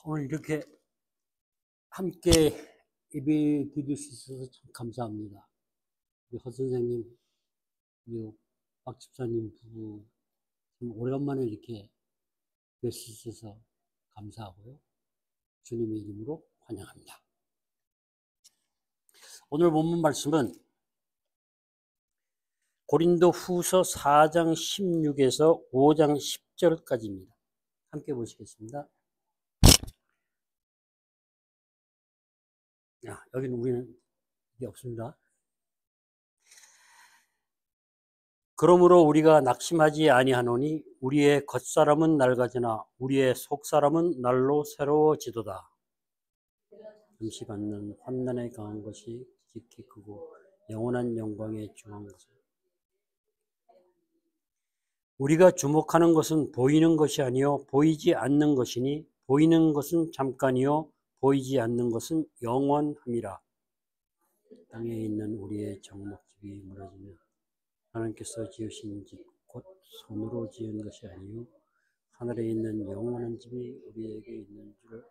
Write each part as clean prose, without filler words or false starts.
오늘 이렇게 함께 예배 드릴 수 있어서 참 감사합니다. 우리 허 선생님, 그리고 박 집사님 부부, 참 오랜만에 이렇게 뵐 수 있어서 감사하고요. 주님의 이름으로 환영합니다. 오늘 본문 말씀은 고린도 후서 4장 16에서 5장 10절까지입니다. 함께 보시겠습니다. 여기는 우리는 이게 없습니다. 그러므로 우리가 낙심하지 아니하노니 우리의 겉사람은 낡아지나 우리의 속사람은 날로 새로워지도다. 잠시 받는 환난에 강한 것이 지극히 크고 영원한 영광에 중한 것을. 우리가 주목하는 것은 보이는 것이 아니요 보이지 않는 것이니 보이는 것은 잠깐이요 보이지 않는 것은 영원함이라. 땅에 있는 우리의 정목집이 무너지며 하나님께서 지으신 집 곧 손으로 지은 것이 아니요 하늘에 있는 영원한 집이 우리에게 있는 줄을.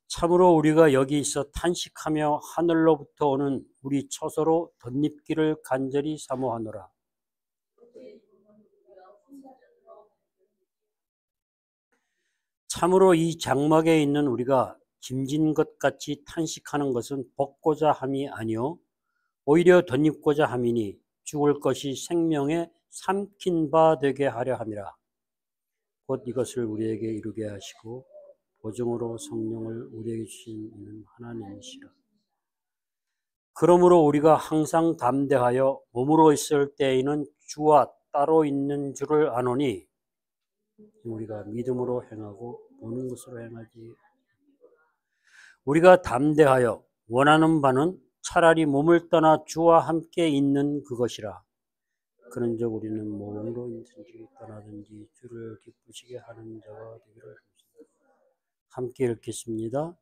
참으로 우리가 여기 있어 탄식하며 하늘로부터 오는 우리 처소로 덧입기를 간절히 사모하노라. 참으로 이 장막에 있는 우리가 짐진 것 같이 탄식하는 것은 벗고자 함이 아니요 오히려 덧입고자 함이니 죽을 것이 생명에 삼킨 바 되게 하려 함이라. 곧 이것을 우리에게 이루게 하시고 보증으로 성령을 우리에게 주신 이는 하나님이시라. 그러므로 우리가 항상 담대하여 몸으로 있을 때에는 주와 따로 있는 줄을 아노니 우리가 믿음으로 행하고 보는 것으로 행하지. 우리가 담대하여 원하는 바는 차라리 몸을 떠나 주와 함께 있는 그것이라. 그런즉 우리는 몸으로 있든지 떠나든지 주를 기쁘시게 하는 자가 되기를 합니다. 함께 읽겠습니다.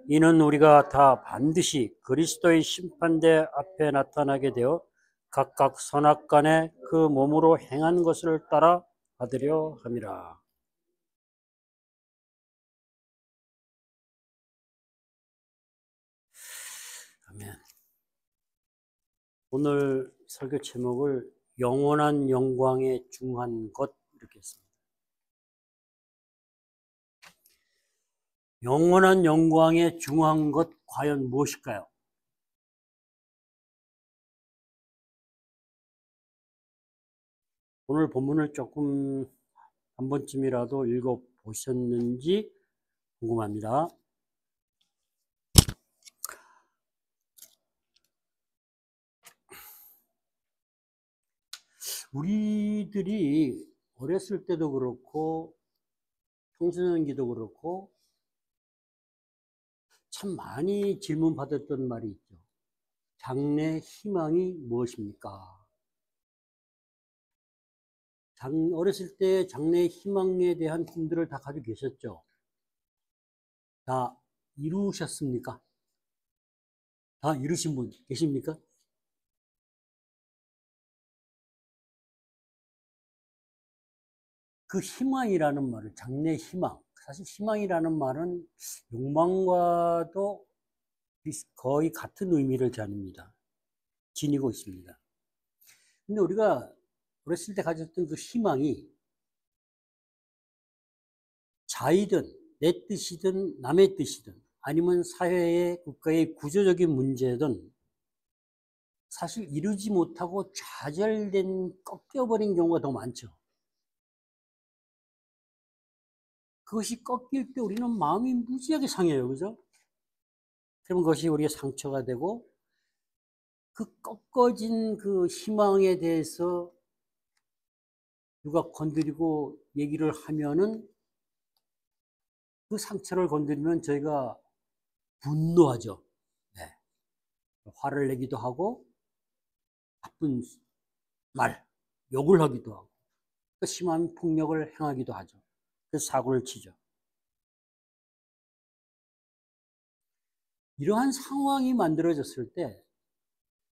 이는 우리가 다 반드시 그리스도의 심판대 앞에 나타나게 되어 각각 선악간에 그 몸으로 행한 것을 따라 받으려 함이라. 아멘. 오늘 설교 제목을 영원한 영광에 중한 것 이렇게 했습니다. 영원한 영광에 중한 것 과연 무엇일까요? 오늘 본문을 조금 한 번쯤이라도 읽어보셨는지 궁금합니다. 우리들이 어렸을 때도 그렇고 청소년기도 그렇고 참 많이 질문 받았던 말이 있죠. 장래 희망이 무엇입니까? 어렸을 때 장래 희망에 대한 꿈들을 다 가지고 계셨죠? 다 이루셨습니까? 다 이루신 분 계십니까? 그 희망이라는 말을, 장래 희망, 사실 희망이라는 말은 욕망과도 거의 같은 의미를 지니고 있습니다. 근데 우리가 어렸을 때 가졌던 그 희망이 자이든 내 뜻이든 남의 뜻이든 아니면 사회의 국가의 구조적인 문제든 사실 이루지 못하고 좌절된, 꺾여버린 경우가 더 많죠. 그것이 꺾일 때 우리는 마음이 무지하게 상해요. 그죠? 그러면 그것이 우리의 상처가 되고 그 꺾어진 그 희망에 대해서 누가 건드리고 얘기를 하면은 그 상처를 건드리면 저희가 분노하죠. 네. 화를 내기도 하고 나쁜 말, 욕을 하기도 하고 그 심한 폭력을 행하기도 하죠. 그래서 사고를 치죠. 이러한 상황이 만들어졌을 때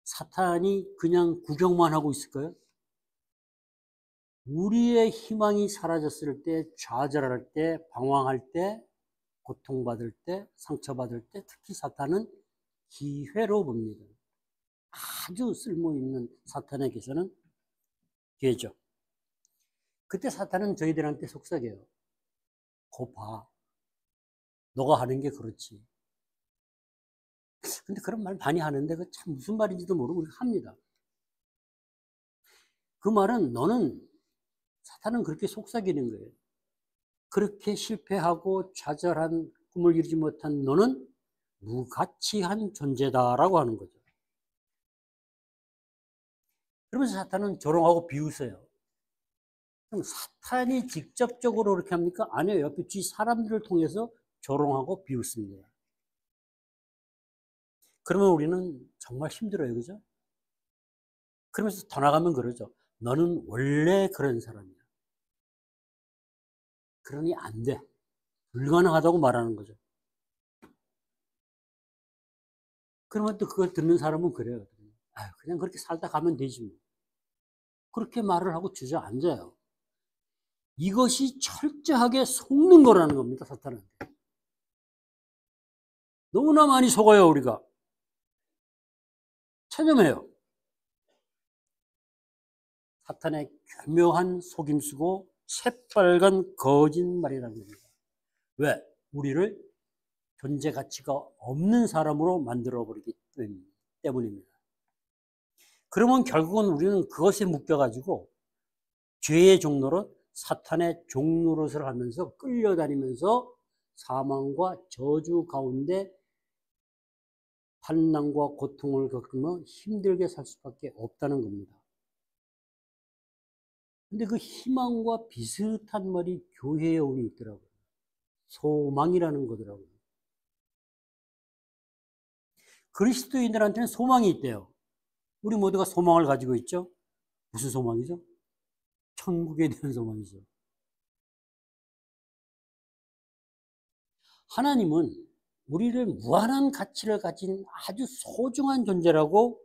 사탄이 그냥 구경만 하고 있을까요? 우리의 희망이 사라졌을 때, 좌절할 때, 방황할 때 고통받을 때, 상처받을 때 특히 사탄은 기회로 봅니다. 아주 쓸모있는 사탄에게서는 기회죠. 그때 사탄은 저희들한테 속삭여요. 거 봐. 너가 하는 게 그렇지. 근데 그런 말 많이 하는데 그 참 무슨 말인지도 모르고 우리가 합니다. 그 말은 사탄은 그렇게 속삭이는 거예요. 그렇게 실패하고 좌절한 꿈을 이루지 못한 너는 무가치한 존재다라고 하는 거죠. 그러면서 사탄은 조롱하고 비웃어요. 그럼 사탄이 직접적으로 그렇게 합니까? 아니요. 옆에 주위 사람들을 통해서 조롱하고 비웃습니다. 그러면 우리는 정말 힘들어요. 그죠? 그러면서 더 나가면 그러죠. 너는 원래 그런 사람이야. 그러니 안 돼. 불가능하다고 말하는 거죠. 그러면 또 그걸 듣는 사람은 그래요. 아유, 그냥 그렇게 살다 가면 되지 뭐. 그렇게 말을 하고 주저앉아요. 이것이 철저하게 속는 거라는 겁니다. 사탄한테. 너무나 많이 속아요. 우리가. 체념해요. 사탄의 교묘한 속임수고 새빨간 거짓말이라는 겁니다. 왜? 우리를 존재 가치가 없는 사람으로 만들어버리기 때문입니다. 그러면 결국은 우리는 그것에 묶여가지고 죄의 종노릇, 사탄의 종노릇을 하면서 끌려다니면서 사망과 저주 가운데 환난과 고통을 겪으며 힘들게 살 수밖에 없다는 겁니다. 근데 그 희망과 비슷한 말이 교회에 오니 있더라고요. 소망이라는 거더라고요. 그리스도인들한테는 소망이 있대요. 우리 모두가 소망을 가지고 있죠? 무슨 소망이죠? 천국에 대한 소망이죠. 하나님은 우리를 무한한 가치를 가진 아주 소중한 존재라고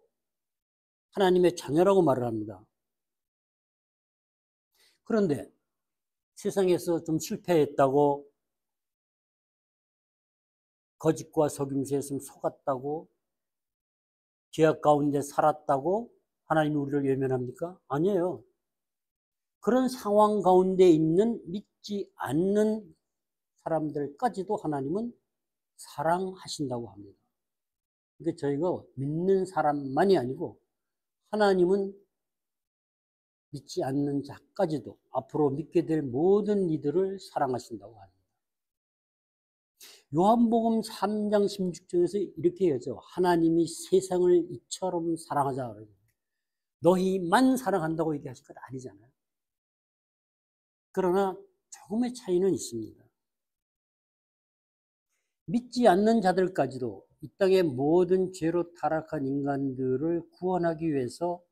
하나님의 자녀라고 말을 합니다. 그런데 세상에서 좀 실패했다고, 거짓과 속임수에 속았다고, 죄악 가운데 살았다고 하나님이 우리를 외면합니까? 아니에요. 그런 상황 가운데 있는 믿지 않는 사람들까지도 하나님은 사랑하신다고 합니다. 그러니까 저희가 믿는 사람만이 아니고 하나님은 믿지 않는 자까지도 앞으로 믿게 될 모든 이들을 사랑하신다고 합니다. 요한복음 3장 16절에서 이렇게 해야죠. 하나님이 세상을 이처럼 사랑하자. 너희만 사랑한다고 얘기하실 것 아니잖아요. 그러나 조금의 차이는 있습니다. 믿지 않는 자들까지도 이 땅의 모든 죄로 타락한 인간들을 구원하기 위해서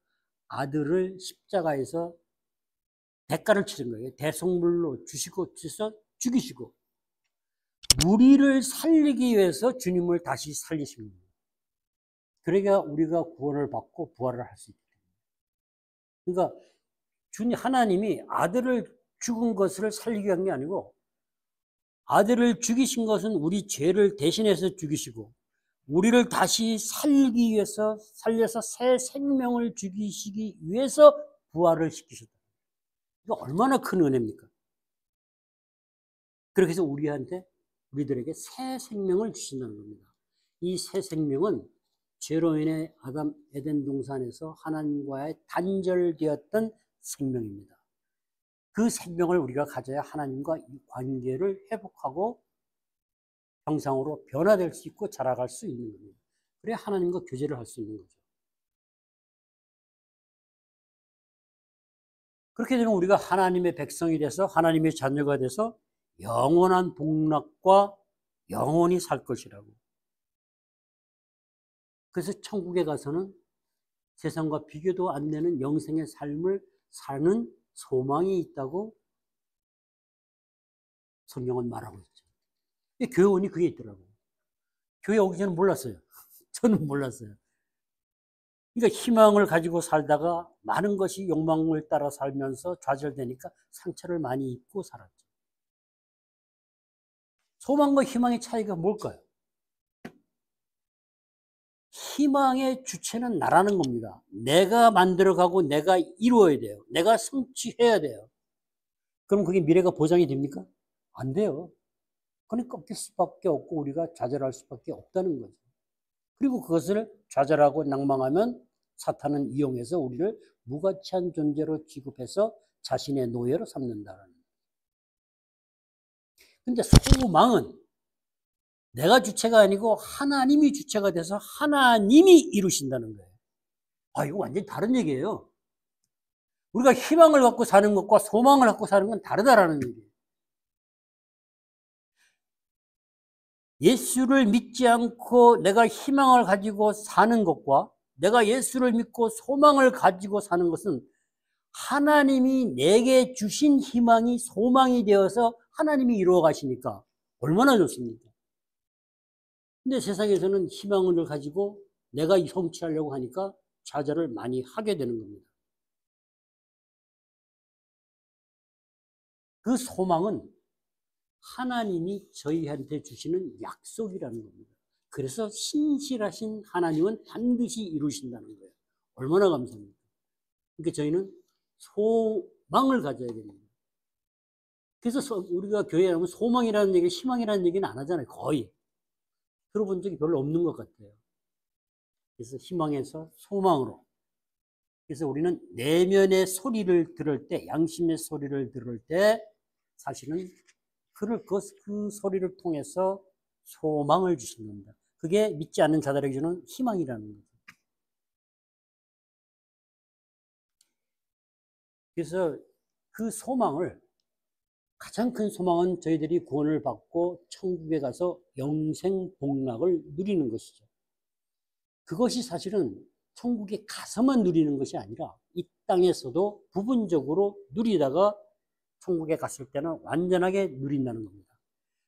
아들을 십자가에서 대가를 치른 거예요. 대속물로 주셔서 죽이시고 우리를 살리기 위해서 주님을 다시 살리신 겁니다. 그러니까 우리가 구원을 받고 부활을 할 수 있기 때문에. 그러니까 하나님이 아들을 죽은 것을 살리기 위한 게 아니고 아들을 죽이신 것은 우리 죄를 대신해서 죽이시고 우리를 다시 살기 위해서 살려서 새 생명을 주시기 위해서 부활을 시키셨다. 이거 얼마나 큰 은혜입니까? 그렇게 해서 우리들에게 새 생명을 주신다는 겁니다. 이 새 생명은 죄로 인해 아담 에덴 동산에서 하나님과의 단절되었던 생명입니다. 그 생명을 우리가 가져야 하나님과 이 관계를 회복하고 형상으로 변화될 수 있고 자라갈 수 있는 겁니다. 그래야 하나님과 교제를 할 수 있는 거죠. 그렇게 되면 우리가 하나님의 백성이 돼서 하나님의 자녀가 돼서 영원한 복락과 영원히 살 것이라고. 그래서 천국에 가서는 세상과 비교도 안 되는 영생의 삶을 사는 소망이 있다고 성경은 말하고 있죠. 근데 교회 오니 그게 있더라고요. 교회 오기 전에 몰랐어요. 저는 몰랐어요. 그러니까 희망을 가지고 살다가 많은 것이 욕망을 따라 살면서 좌절되니까 상처를 많이 입고 살았죠. 소망과 희망의 차이가 뭘까요? 희망의 주체는 나라는 겁니다. 내가 만들어가고 내가 이루어야 돼요. 내가 성취해야 돼요. 그럼 그게 미래가 보장이 됩니까? 안 돼요. 그러니까 꺾일 수밖에 없고 우리가 좌절할 수밖에 없다는 거죠. 그리고 그것을 좌절하고 낭망하면 사탄은 이용해서 우리를 무가치한 존재로 취급해서 자신의 노예로 삼는다는 거예요. 근데 소망은 내가 주체가 아니고 하나님이 주체가 돼서 하나님이 이루신다는 거예요. 이거 완전히 다른 얘기예요. 우리가 희망을 갖고 사는 것과 소망을 갖고 사는 건 다르다라는 얘기예요. 예수를 믿지 않고 내가 희망을 가지고 사는 것과 내가 예수를 믿고 소망을 가지고 사는 것은 하나님이 내게 주신 희망이 소망이 되어서 하나님이 이루어 가시니까 얼마나 좋습니까? 근데 세상에서는 희망을 가지고 내가 성취하려고 하니까 좌절을 많이 하게 되는 겁니다. 그 소망은 하나님이 저희한테 주시는 약속이라는 겁니다. 그래서 신실하신 하나님은 반드시 이루신다는 거예요. 얼마나 감사합니까? 그러니까 저희는 소망을 가져야 됩니다. 그래서 우리가 교회에 가면 소망이라는 얘기, 희망이라는 얘기는 안 하잖아요. 거의. 들어본 적이 별로 없는 것 같아요. 그래서 희망에서 소망으로. 그래서 우리는 내면의 소리를 들을 때, 양심의 소리를 들을 때 사실은 그 소리를 통해서 소망을 주신 겁니다. 그게 믿지 않는 자들에게 주는 희망이라는 거죠. 그래서 그 소망을, 가장 큰 소망은 저희들이 구원을 받고 천국에 가서 영생 복락을 누리는 것이죠. 그것이 사실은 천국에 가서만 누리는 것이 아니라 이 땅에서도 부분적으로 누리다가 천국에 갔을 때는 완전하게 누린다는 겁니다.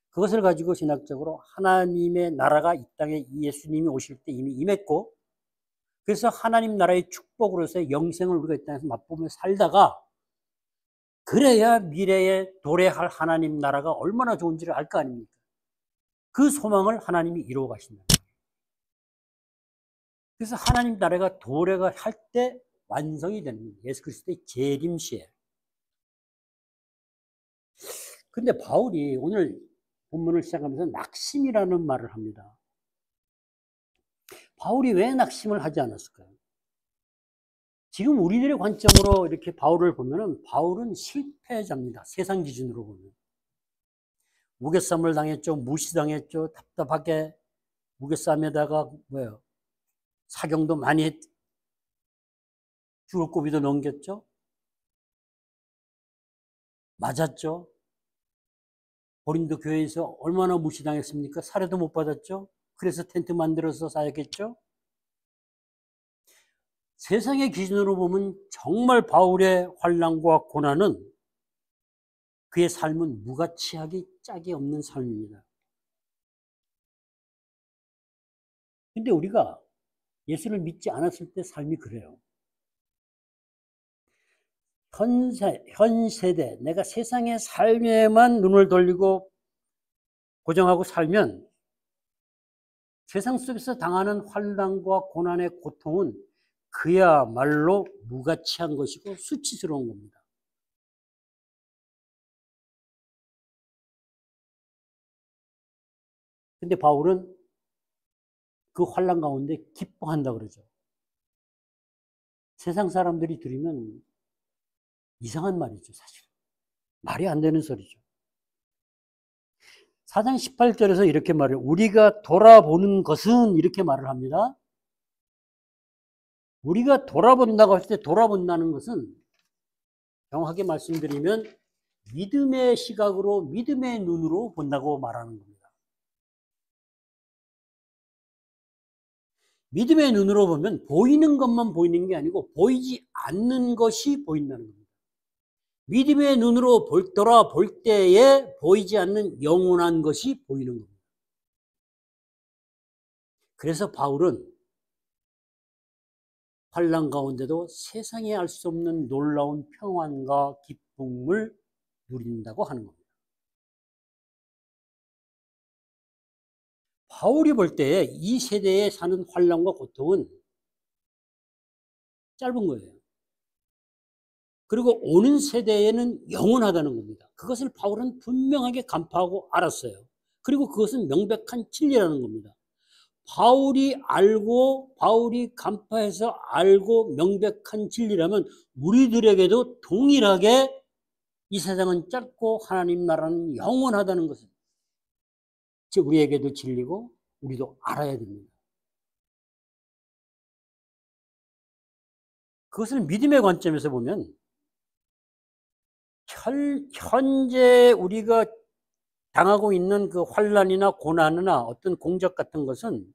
그것을 가지고 신학적으로 하나님의 나라가 이 땅에 예수님이 오실 때 이미 임했고, 그래서 하나님 나라의 축복으로서 영생을 우리가 이 땅에서 맛보며 살다가 그래야 미래에 도래할 하나님 나라가 얼마나 좋은지를 알 거 아닙니까? 그 소망을 하나님이 이루어 가신다. 그래서 하나님 나라가 도래가 할 때 완성이 되는 거예요. 예수 그리스도의 재림시에. 근데 바울이 오늘 본문을 시작하면서 낙심이라는 말을 합니다. 바울이 왜 낙심을 하지 않았을까요? 지금 우리들의 관점으로 이렇게 바울을 보면은 바울은 실패자입니다. 세상 기준으로 보면. 무게싸움을 당했죠. 무시당했죠. 답답하게 무게싸움에다가 사경도 많이 죽을 고비도 넘겼죠. 맞았죠. 고린도 교회에서 얼마나 무시당했습니까? 살해도 못 받았죠. 그래서 텐트 만들어서 사역했죠. 세상의 기준으로 보면 정말 바울의 환난과 고난은 그의 삶은 무가치하게 짝이 없는 삶입니다. 근데 우리가 예수를 믿지 않았을 때 삶이 그래요. 현 세대, 내가 세상의 삶에만 눈을 돌리고 고정하고 살면 세상 속에서 당하는 환난과 고난의 고통은 그야말로 무가치한 것이고 수치스러운 겁니다. 근데 바울은 그 환난 가운데 기뻐한다 그러죠. 세상 사람들이 들으면 이상한 말이죠, 사실. 말이 안 되는 소리죠. 4장 18절에서 이렇게 말해요. 우리가 돌아보는 것은 이렇게 말을 합니다. 우리가 돌아본다고 할 때 돌아본다는 것은 정확하게 말씀드리면 믿음의 시각으로 믿음의 눈으로 본다고 말하는 겁니다. 믿음의 눈으로 보면 보이는 것만 보이는 게 아니고 보이지 않는 것이 보인다는 겁니다. 믿음의 눈으로 돌아볼 때에 보이지 않는 영원한 것이 보이는 겁니다. 그래서 바울은 환난 가운데도 세상에 알 수 없는 놀라운 평안과 기쁨을 누린다고 하는 겁니다. 바울이 볼 때 이 세대에 사는 환난과 고통은 짧은 거예요. 그리고 오는 세대에는 영원하다는 겁니다. 그것을 바울은 분명하게 간파하고 알았어요. 그리고 그것은 명백한 진리라는 겁니다. 바울이 간파해서 알고 명백한 진리라면 우리들에게도 동일하게 이 세상은 짧고 하나님 나라는 영원하다는 것을 즉 우리에게도 진리고 우리도 알아야 됩니다. 그것을 믿음의 관점에서 보면 현재 우리가 당하고 있는 그 환난이나 고난이나 어떤 공적 같은 것은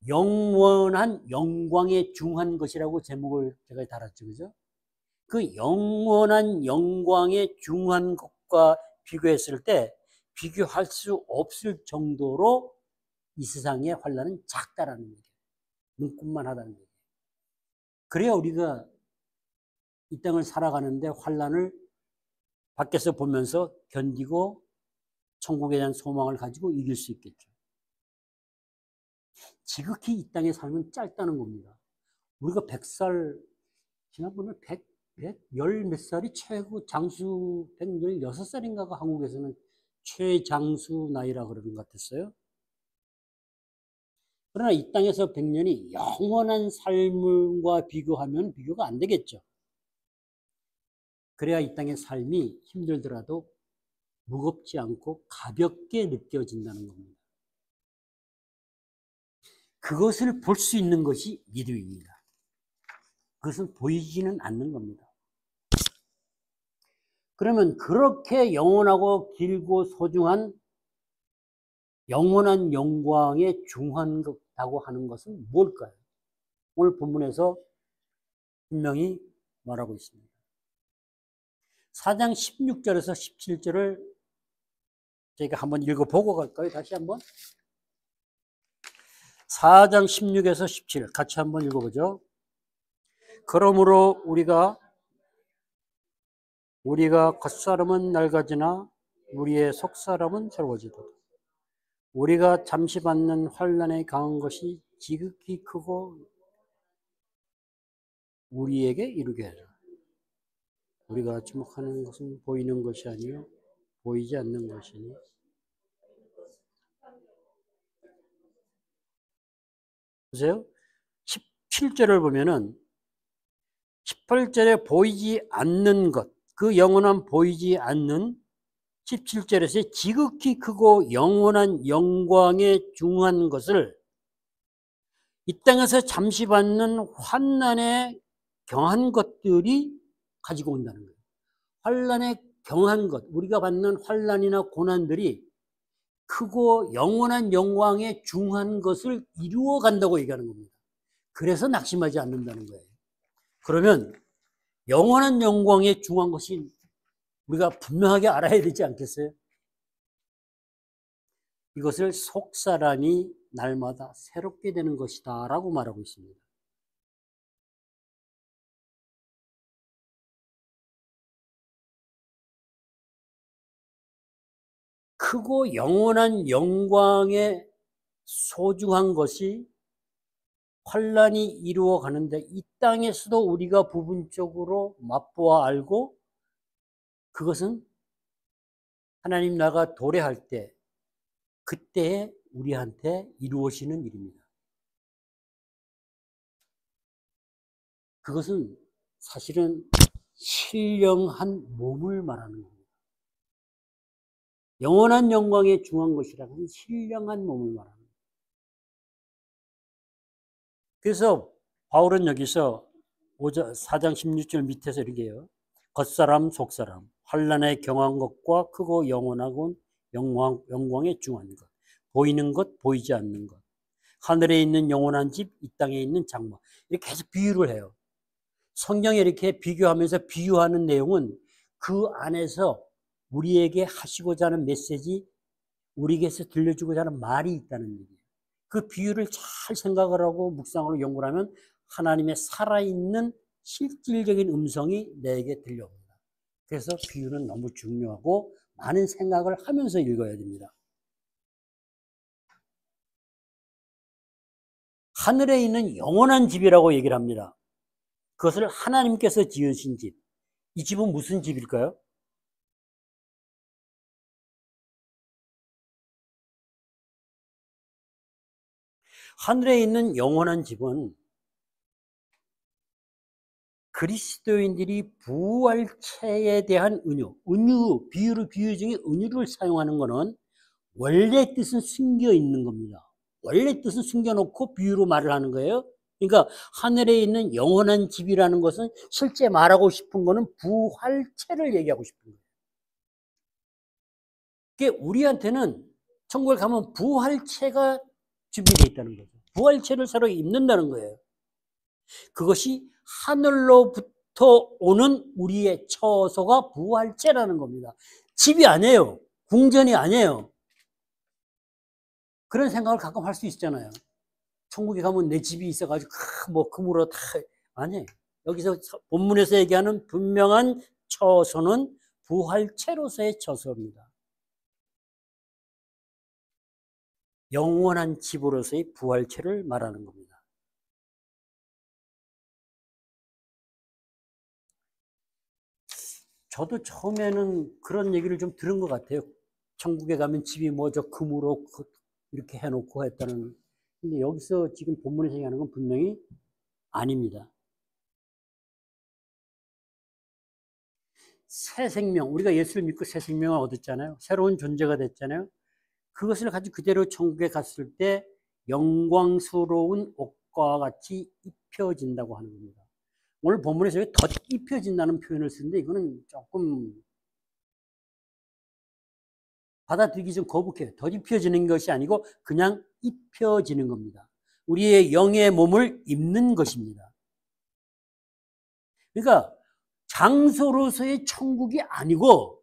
영원한 영광에 중한 것이라고 제목을 제가 달았죠. 그죠? 그 영원한 영광에 중한 것과 비교했을 때 비교할 수 없을 정도로 이 세상의 환난은 작다라는 얘기예요. 눈꼽만 하다는 얘기예요. 그래야 우리가 이 땅을 살아가는데 환난을 밖에서 보면서 견디고 천국에 대한 소망을 가지고 이길 수 있겠죠. 지극히 이 땅의 삶은 짧다는 겁니다. 우리가 100살, 지난번에 100열 몇 살이 최고 장수 116살인가가 한국에서는 최장수 나이라 그러는 것 같았어요. 그러나 이 땅에서 100년이 영원한 삶과 비교하면 비교가 안 되겠죠. 그래야 이 땅의 삶이 힘들더라도 무겁지 않고 가볍게 느껴진다는 겁니다. 그것을 볼 수 있는 것이 믿음입니다. 그것은 보이지는 않는 겁니다. 그러면 그렇게 영원하고 길고 소중한 영원한 영광에 중한다고 하는 것은 뭘까요? 오늘 본문에서 분명히 말하고 있습니다. 4장 16절에서 17절을 저희가 한번 읽어보고 갈까요? 다시 한번. 4장 16에서 17 같이 한번 읽어보죠. 그러므로 우리가 겉사람은 낡아지나 우리의 속사람은 새로워지도다. 우리가 잠시 받는 환난에 강한 것이 지극히 크고 우리에게 이르게 하라. 우리가 주목하는 것은 보이는 것이 아니요 보이지 않는 것이니 보세요. 17절을 보면은 18절에 보이지 않는 것, 그 영원한 보이지 않는 17절에서 지극히 크고 영원한 영광에 중한 것을 이 땅에서 잠시 받는 환난에 경한 것들이 가지고 온다는 거예요. 환난에 경한 것, 우리가 받는 환난이나 고난들이 크고 영원한 영광에 중한 것을 이루어 간다고 얘기하는 겁니다. 그래서 낙심하지 않는다는 거예요. 그러면 영원한 영광에 중한 것이 우리가 분명하게 알아야 되지 않겠어요? 이것을 속사람이 날마다 새롭게 되는 것이다 라고 말하고 있습니다. 크고 영원한 영광에 소중한 것이 환난이 이루어 가는데 이 땅에서도 우리가 부분적으로 맛보아 알고 그것은 하나님 나라가 도래할 때 그때에 우리한테 이루어지는 일입니다. 그것은 사실은 신령한 몸을 말하는 겁니다. 영원한 영광에 중한 것이라는 신령한 몸을 말합니다. 그래서 바울은 여기서 4장 16절 밑에서 이렇게 해요. 겉사람 속사람 환난에 경한 것과 크고 영원하고 영광에 중한 것 보이는 것 보이지 않는 것 하늘에 있는 영원한 집 이 땅에 있는 장막 이렇게 계속 비유를 해요. 성경에 이렇게 비교하면서 비유하는 내용은 그 안에서 우리에게 하시고자 하는 메시지 우리에게서 들려주고자 하는 말이 있다는 얘기예요. 그 비유를 잘 생각을 하고 묵상으로 연구를 하면 하나님의 살아있는 실질적인 음성이 내게 들려옵니다. 그래서 비유는 너무 중요하고 많은 생각을 하면서 읽어야 됩니다. 하늘에 있는 영원한 집이라고 얘기를 합니다. 그것을 하나님께서 지으신 집. 이 집은 무슨 집일까요? 하늘에 있는 영원한 집은 그리스도인들이 부활체에 대한 은유, 비유 중에 은유를 사용하는 것은 원래 뜻은 숨겨 있는 겁니다. 원래 뜻은 숨겨놓고 비유로 말을 하는 거예요. 그러니까 하늘에 있는 영원한 집이라는 것은 실제 말하고 싶은 거는 부활체를 얘기하고 싶은 거예요. 그게 우리한테는 천국에 가면 부활체가 준비되어 있다는 거죠. 부활체를 새로 입는다는 거예요. 그것이 하늘로부터 오는 우리의 처소가 부활체라는 겁니다. 집이 아니에요. 궁전이 아니에요. 그런 생각을 가끔 할 수 있잖아요. 천국에 가면 내 집이 있어가지고 뭐 금으로 다 아니에요. 여기서 본문에서 얘기하는 분명한 처소는 부활체로서의 처소입니다. 영원한 집으로서의 부활체를 말하는 겁니다. 저도 처음에는 그런 얘기를 좀 들은 것 같아요. 천국에 가면 집이 뭐 저 금으로 이렇게 해놓고 했다는. 근데 여기서 지금 본문에서 얘기하는 건 분명히 아닙니다. 새 생명, 우리가 예수를 믿고 새 생명을 얻었잖아요. 새로운 존재가 됐잖아요. 그것을 가지고 그대로 천국에 갔을 때 영광스러운 옷과 같이 입혀진다고 하는 겁니다. 오늘 본문에서 덧 입혀진다는 표현을 쓰는데 이거는 조금 받아들이기 좀 거북해요. 덧 입혀지는 것이 아니고 그냥 입혀지는 겁니다. 우리의 영의 몸을 입는 것입니다. 그러니까 장소로서의 천국이 아니고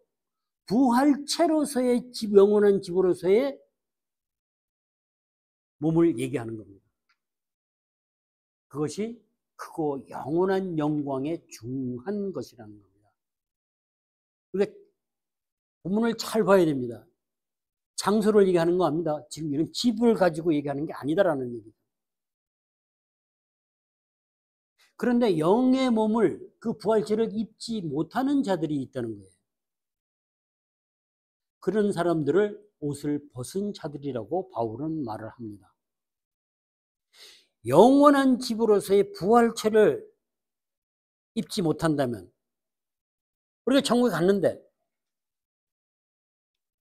부활체로서의 집, 영원한 집으로서의 몸을 얘기하는 겁니다. 그것이 크고 영원한 영광에 중한 것이라는 겁니다. 그러니까 본문을 잘 봐야 됩니다. 장소를 얘기하는 거 아닙니다. 지금 이런 집을 가지고 얘기하는 게 아니다라는 얘기죠. 그런데 영의 몸을, 그 부활체를 입지 못하는 자들이 있다는 거예요. 그런 사람들을 옷을 벗은 자들이라고 바울은 말을 합니다. 영원한 집으로서의 부활체를 입지 못한다면, 우리가 천국에 갔는데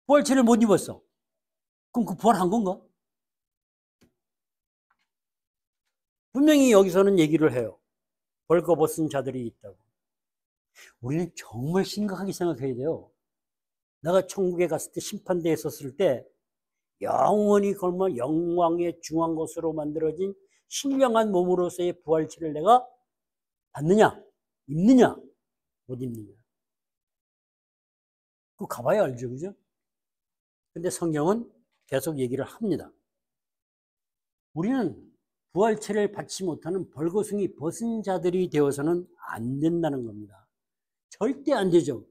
부활체를 못 입었어. 그럼 그 부활한 건가? 분명히 여기서는 얘기를 해요. 벌거벗은 자들이 있다고. 우리는 정말 심각하게 생각해야 돼요. 내가 천국에 갔을 때 심판대에 섰을 때 영원히 걸면 영광의 중한 것으로 만들어진 신령한 몸으로서의 부활체를 내가 받느냐, 입느냐, 못 입느냐. 그거 가봐야 알죠, 그죠? 근데 성경은 계속 얘기를 합니다. 우리는 부활체를 받지 못하는 벌거숭이 벗은 자들이 되어서는 안 된다는 겁니다. 절대 안 되죠.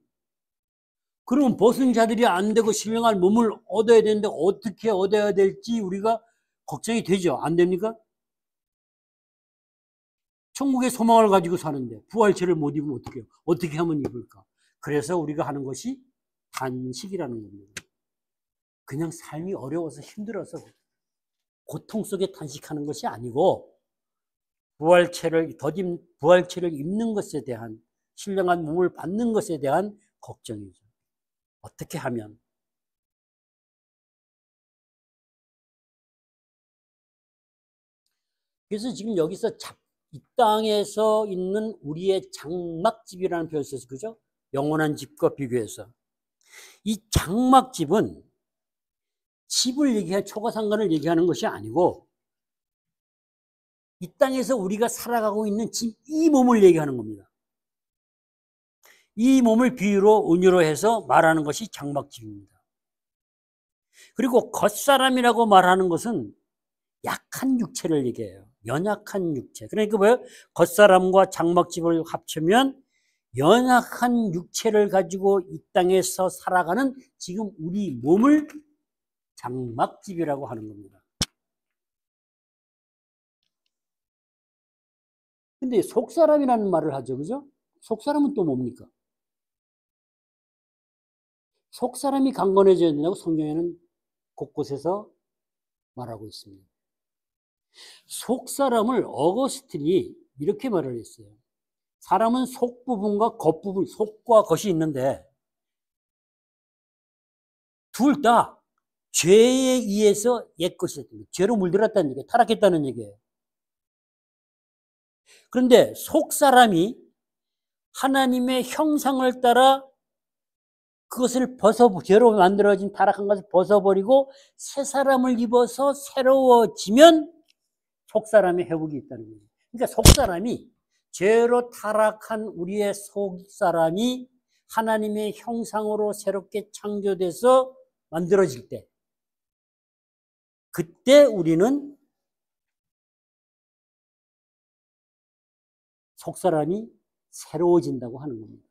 그러면 벗은 자들이 안 되고 신령한 몸을 얻어야 되는데 어떻게 얻어야 될지 우리가 걱정이 되죠. 안 됩니까? 천국의 소망을 가지고 사는데 부활체를 못 입으면 어떻게 해요? 어떻게 하면 입을까? 그래서 우리가 하는 것이 단식이라는 겁니다. 그냥 삶이 어려워서 힘들어서 고통 속에 단식하는 것이 아니고 부활체를 입는 것에 대한, 신령한 몸을 받는 것에 대한 걱정이죠. 어떻게 하면? 그래서 지금 여기서 이 땅에서 있는 우리의 장막집이라는 표현을 써서, 그죠? 영원한 집과 비교해서. 이 장막집은 집을 얘기해, 초가상간을 얘기하는 것이 아니고 이 땅에서 우리가 살아가고 있는 집, 이 몸을 얘기하는 겁니다. 이 몸을 비유로, 은유로 해서 말하는 것이 장막집입니다. 그리고 겉사람이라고 말하는 것은 약한 육체를 얘기해요. 연약한 육체. 그러니까 뭐예요? 겉사람과 장막집을 합치면 연약한 육체를 가지고 이 땅에서 살아가는 지금 우리 몸을 장막집이라고 하는 겁니다. 근데 속사람이라는 말을 하죠. 그죠? 속사람은 또 뭡니까? 속사람이 강건해져야 된다고 성경에는 곳곳에서 말하고 있습니다. 속사람을 어거스틴이 이렇게 말을 했어요. 사람은 속 부분과 겉부분, 속과 겉이 있는데 둘 다 죄에 의해서 옛것이 됐습니다. 죄로 물들었다는 얘기예요. 타락했다는 얘기예요. 그런데 속사람이 하나님의 형상을 따라 그것을 죄로 만들어진 타락한 것을 벗어버리고 새 사람을 입어서 새로워지면 속사람의 회복이 있다는 거예요. 그러니까 속사람이 죄로 타락한 우리의 속사람이 하나님의 형상으로 새롭게 창조돼서 만들어질 때 그때 우리는 속사람이 새로워진다고 하는 겁니다.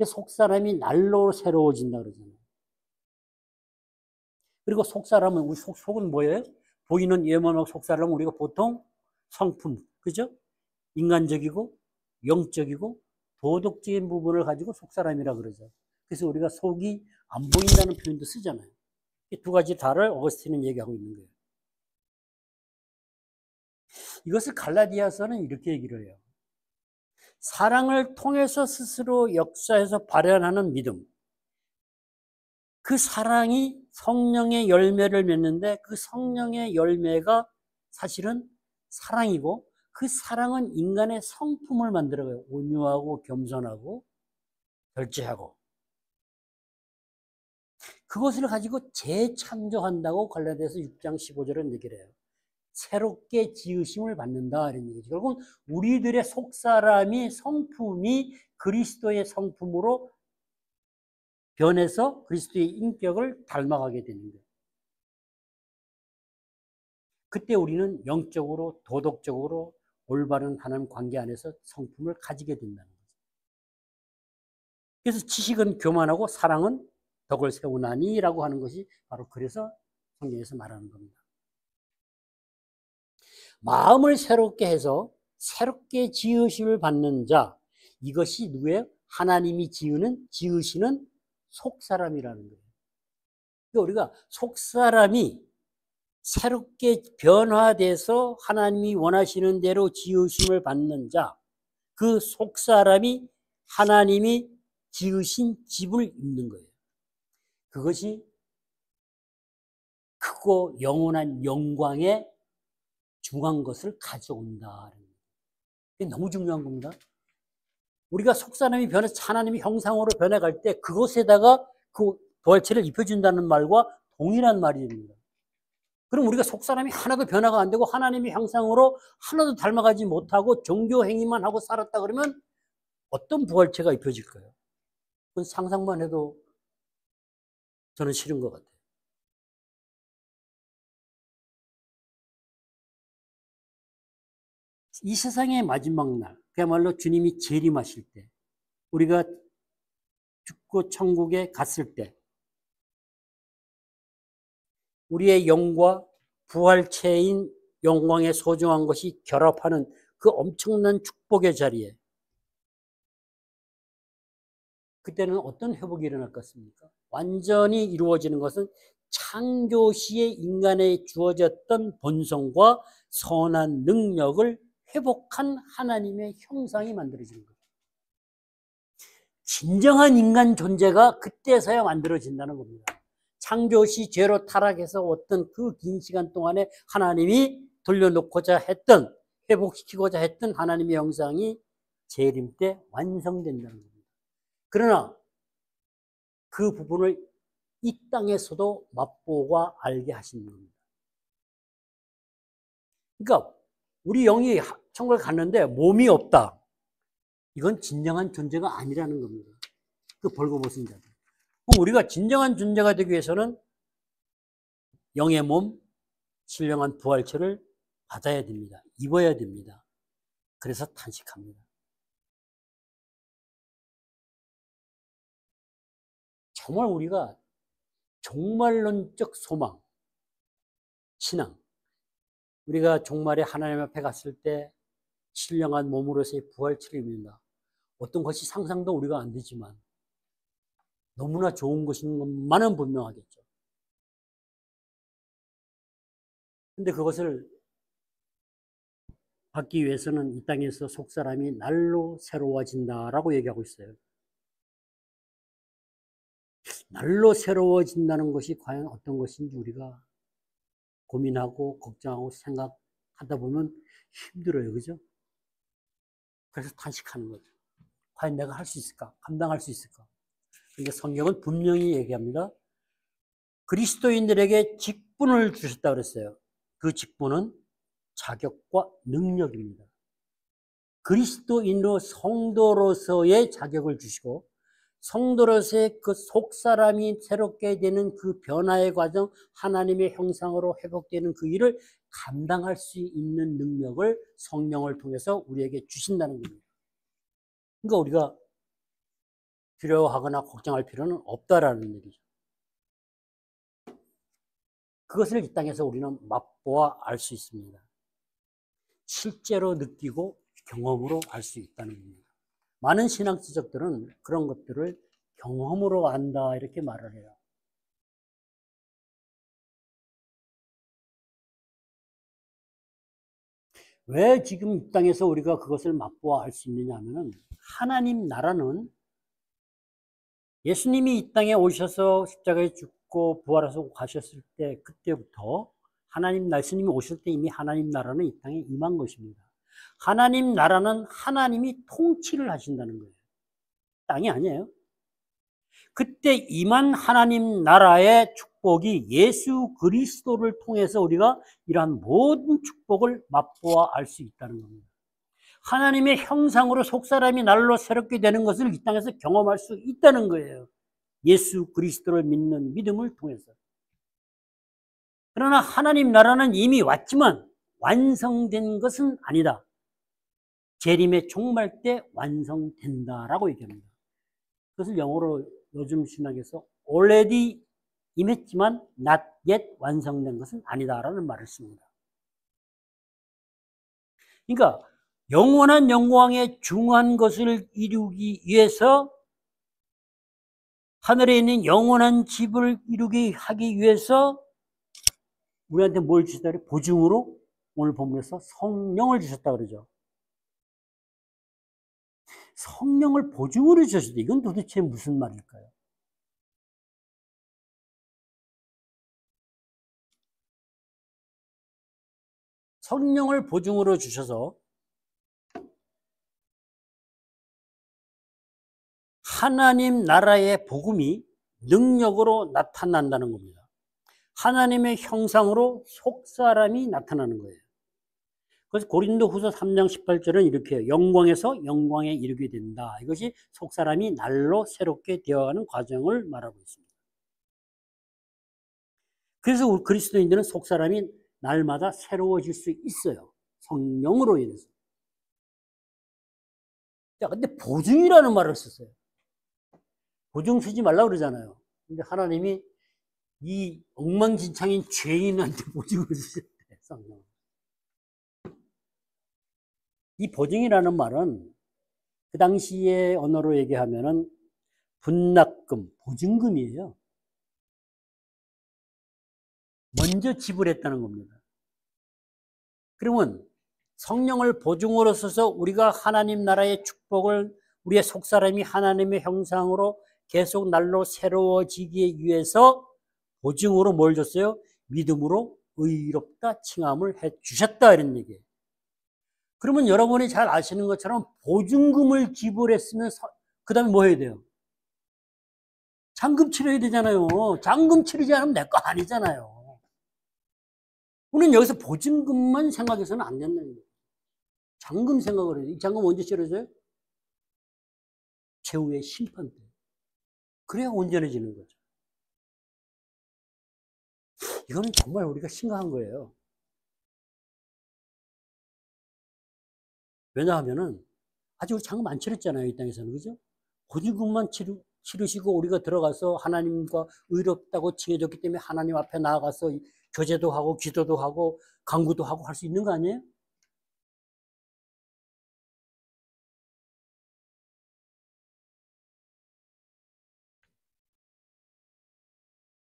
속사람이 날로 새로워진다 그러잖아요. 그리고 속사람은 우리 속은 뭐예요? 보이는 외모나 속사람은 우리가 보통 성품, 그죠? 인간적이고 영적이고 도덕적인 부분을 가지고 속사람이라 그러죠. 그래서 우리가 속이 안 보인다는 표현도 쓰잖아요. 이 두 가지 다를 어거스틴은 얘기하고 있는 거예요. 이것을 갈라디아서는 이렇게 얘기를 해요. 사랑을 통해서 스스로 역사해서 발현하는 믿음. 그 사랑이 성령의 열매를 맺는데 그 성령의 열매가 사실은 사랑이고 그 사랑은 인간의 성품을 만들어요. 온유하고 겸손하고 절제하고. 그것을 가지고 재창조한다고 갈라디아서 6장 15절은 얘기를 해요. 새롭게 지으심을 받는다 이런 얘기죠. 결국은 우리들의 속사람이 성품이 그리스도의 성품으로 변해서 그리스도의 인격을 닮아가게 되는 거예요. 그때 우리는 영적으로 도덕적으로 올바른 하나님 관계 안에서 성품을 가지게 된다는 거죠. 그래서 지식은 교만하고 사랑은 덕을 세우나니라고 하는 것이 바로 그래서 성경에서 말하는 겁니다. 마음을 새롭게 해서 새롭게 지으심을 받는 자, 이것이 누구예요? 하나님이 지으시는 속사람이라는 거예요. 그러니까 우리가 속사람이 새롭게 변화돼서 하나님이 원하시는 대로 지으심을 받는 자, 그 속사람이 하나님이 지으신 집을 입는 거예요. 그것이 크고 영원한 영광에 중한 것을 가져온다. 이게 너무 중요한 겁니다. 우리가 속사람이 변해서 하나님의 형상으로 변해갈 때 그것에다가 그 부활체를 입혀준다는 말과 동일한 말이 됩니다. 그럼 우리가 속사람이 하나도 변화가 안 되고 하나님의 형상으로 하나도 닮아가지 못하고 종교 행위만 하고 살았다 그러면 어떤 부활체가 입혀질까요? 그건 상상만 해도 저는 싫은 것 같아요. 이 세상의 마지막 날, 그야말로 주님이 재림하실 때, 우리가 죽고 천국에 갔을 때, 우리의 영과 부활체인 영광의 소중한 것이 결합하는 그 엄청난 축복의 자리에 그때는 어떤 회복이 일어날 것 같습니까? 완전히 이루어지는 것은 창조시에 인간에 주어졌던 본성과 선한 능력을 회복한 하나님의 형상이 만들어지는 거예요. 진정한 인간 존재가 그때서야 만들어진다는 겁니다. 창조시 죄로 타락해서 어떤 그 긴 시간 동안에 하나님이 돌려놓고자 했던, 회복시키고자 했던 하나님의 형상이 재림 때 완성된다는 겁니다. 그러나 그 부분을 이 땅에서도 맛보고 알게 하시는 겁니다. 그러니까 우리 영이 천국에 갔는데 몸이 없다. 이건 진정한 존재가 아니라는 겁니다. 그 벌거벗은 자들. 그럼 우리가 진정한 존재가 되기 위해서는 영의 몸, 신령한 부활체를 받아야 됩니다. 입어야 됩니다. 그래서 탄식합니다. 정말 우리가 종말론적 소망, 신앙, 우리가 종말에 하나님 앞에 갔을 때 신령한 몸으로서의 부활체입니다. 어떤 것이 상상도 우리가 안 되지만 너무나 좋은 것인 것만은 분명하겠죠. 근데 그것을 받기 위해서는 이 땅에서 속사람이 날로 새로워진다라고 얘기하고 있어요. 날로 새로워진다는 것이 과연 어떤 것인지 우리가 고민하고 걱정하고 생각하다 보면 힘들어요. 그죠? 그래서 탄식하는 거죠. 과연 내가 할 수 있을까? 감당할 수 있을까? 그러니까 성경은 분명히 얘기합니다. 그리스도인들에게 직분을 주셨다 그랬어요. 그 직분은 자격과 능력입니다. 그리스도인으로 성도로서의 자격을 주시고 성도로서의 그 속사람이 새롭게 되는 그 변화의 과정, 하나님의 형상으로 회복되는 그 일을 감당할 수 있는 능력을 성령을 통해서 우리에게 주신다는 겁니다. 그러니까 우리가 두려워하거나 걱정할 필요는 없다라는 얘기죠. 그것을 이 땅에서 우리는 맛보아 알 수 있습니다. 실제로 느끼고 경험으로 알 수 있다는 겁니다. 많은 신앙지적들은 그런 것들을 경험으로 안다 이렇게 말을 해요. 왜 지금 이 땅에서 우리가 그것을 맛보아 알 수 있느냐 하면은 하나님 나라는 예수님이 이 땅에 오셔서 십자가에 죽고 부활해서 가셨을 때 그때부터 하나님 예수님이 오실 때 이미 하나님 나라는 이 땅에 임한 것입니다. 하나님 나라는 하나님이 통치를 하신다는 거예요. 땅이 아니에요. 그때 임한 하나님 나라의 축복이 예수 그리스도를 통해서 우리가 이러한 모든 축복을 맛보아 알 수 있다는 겁니다. 하나님의 형상으로 속사람이 날로 새롭게 되는 것을 이 땅에서 경험할 수 있다는 거예요. 예수 그리스도를 믿는 믿음을 통해서. 그러나 하나님 나라는 이미 왔지만 완성된 것은 아니다. 재림의 종말 때 완성된다라고 얘기합니다. 그것을 영어로 요즘 신학에서 already 임했지만 not yet 완성된 것은 아니다라는 말을 씁니다. 그러니까 영원한 영광의 중요한 것을 이루기 위해서 하늘에 있는 영원한 집을 이루게 하기 위해서 우리한테 뭘 주셨다 그래? 보증으로 오늘 본문에서 성령을 주셨다 그러죠. 성령을 보증으로 주셨다. 이건 도대체 무슨 말일까요? 성령을 보증으로 주셔서 하나님 나라의 복음이 능력으로 나타난다는 겁니다. 하나님의 형상으로 속사람이 나타나는 거예요. 그래서 고린도후서 3장 18절은 이렇게 해요. 영광에서 영광에 이르게 된다. 이것이 속사람이 날로 새롭게 되어가는 과정을 말하고 있습니다. 그래서 우리 그리스도인들은 속사람이 날마다 새로워질 수 있어요. 성령으로 인해서. 자, 근데 보증이라는 말을 썼어요. 보증 쓰지 말라고 그러잖아요. 근데 하나님이 이 엉망진창인 죄인한테 보증을 주셨대, 성령. 이 보증이라는 말은 그 당시의 언어로 얘기하면은 분납금, 보증금이에요. 먼저 지불했다는 겁니다. 그러면 성령을 보증으로 써서 우리가 하나님 나라의 축복을 우리의 속사람이 하나님의 형상으로 계속 날로 새로워지기 위해서 보증으로 뭘 줬어요? 믿음으로 의롭다 칭함을 해 주셨다 이런 얘기예요. 그러면 여러분이 잘 아시는 것처럼 보증금을 지불했으면 그 다음에 뭐 해야 돼요? 잔금 치러야 되잖아요. 잔금 치르지 않으면 내 거 아니잖아요. 우리는 여기서 보증금만 생각해서는 안 된다는 거예요. 잔금 생각을 해요. 이 잔금 언제 치러져요? 최후의 심판 때. 그래야 온전해지는 거죠. 이거는 정말 우리가 심각한 거예요. 왜냐하면은 아직 우리 잔금 안 치렀잖아요. 이 땅에서는. 그죠? 보증금만 치르시고 우리가 들어가서 하나님과 의롭다고 칭해졌기 때문에 하나님 앞에 나아가서 교제도 하고 기도도 하고 간구도 하고 할 수 있는 거 아니에요?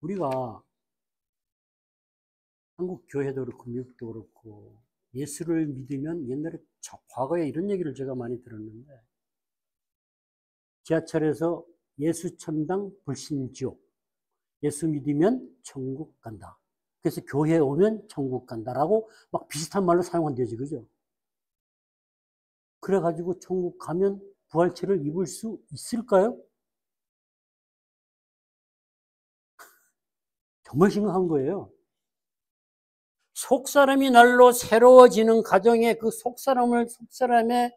우리가 한국 교회도 그렇고 미국도 그렇고 예수를 믿으면 옛날에 과거에 이런 얘기를 제가 많이 들었는데 지하철에서 예수 천당 불신 지옥, 예수 믿으면 천국 간다. 그래서 교회에 오면 천국 간다라고 막 비슷한 말로 사용한대지, 그죠? 그래가지고 천국 가면 부활체를 입을 수 있을까요? 정말 심각한 거예요. 속사람이 날로 새로워지는 과정에 그 속사람의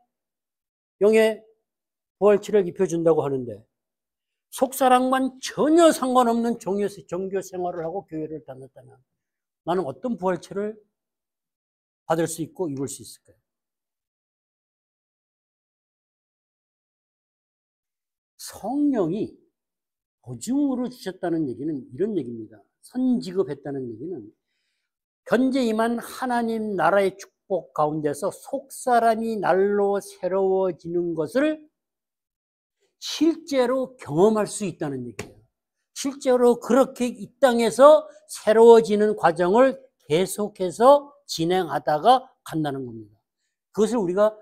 영의 부활체를 입혀준다고 하는데 속사람과는 전혀 상관없는 종교 생활을 하고 교회를 다녔다면 나는 어떤 부활체를 받을 수 있고 입을 수 있을까요? 성령이 보증으로 주셨다는 얘기는 이런 얘기입니다. 선지급했다는 얘기는 현재 임한 하나님 나라의 축복 가운데서 속사람이 날로 새로워지는 것을 실제로 경험할 수 있다는 얘기예요. 실제로 그렇게 이 땅에서 새로워지는 과정을 계속해서 진행하다가 간다는 겁니다. 그것을 우리가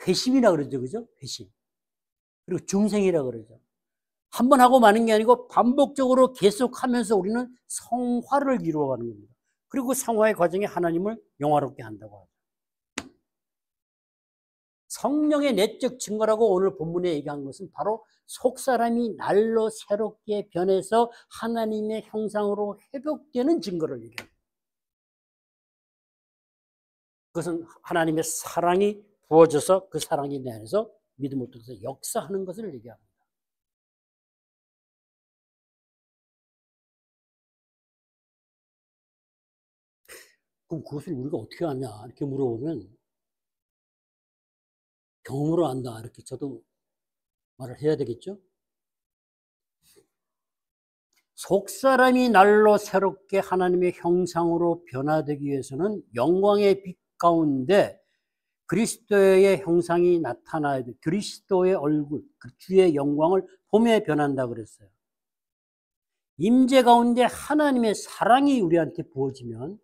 회심이라 그러죠. 그죠? 회심. 그리고 중생이라 그러죠. 한 번 하고 마는 게 아니고 반복적으로 계속하면서 우리는 성화를 이루어가는 겁니다. 그리고 성화의 과정에 하나님을 영화롭게 한다고 하죠. 성령의 내적 증거라고 오늘 본문에 얘기한 것은 바로 속사람이 날로 새롭게 변해서 하나님의 형상으로 회복되는 증거를 얘기합니다. 그것은 하나님의 사랑이 부어져서 그 사랑이 내 안에서 믿음을 통해서 역사하는 것을 얘기합니다. 그럼 그것을 우리가 어떻게 아냐 이렇게 물어보면 경험으로 안다 이렇게 저도 말을 해야 되겠죠. 속사람이 날로 새롭게 하나님의 형상으로 변화되기 위해서는 영광의 빛 가운데 그리스도의 형상이 나타나야 돼. 그리스도의 얼굴, 그 주의 영광을 보며 변한다 그랬어요. 임재 가운데 하나님의 사랑이 우리한테 부어지면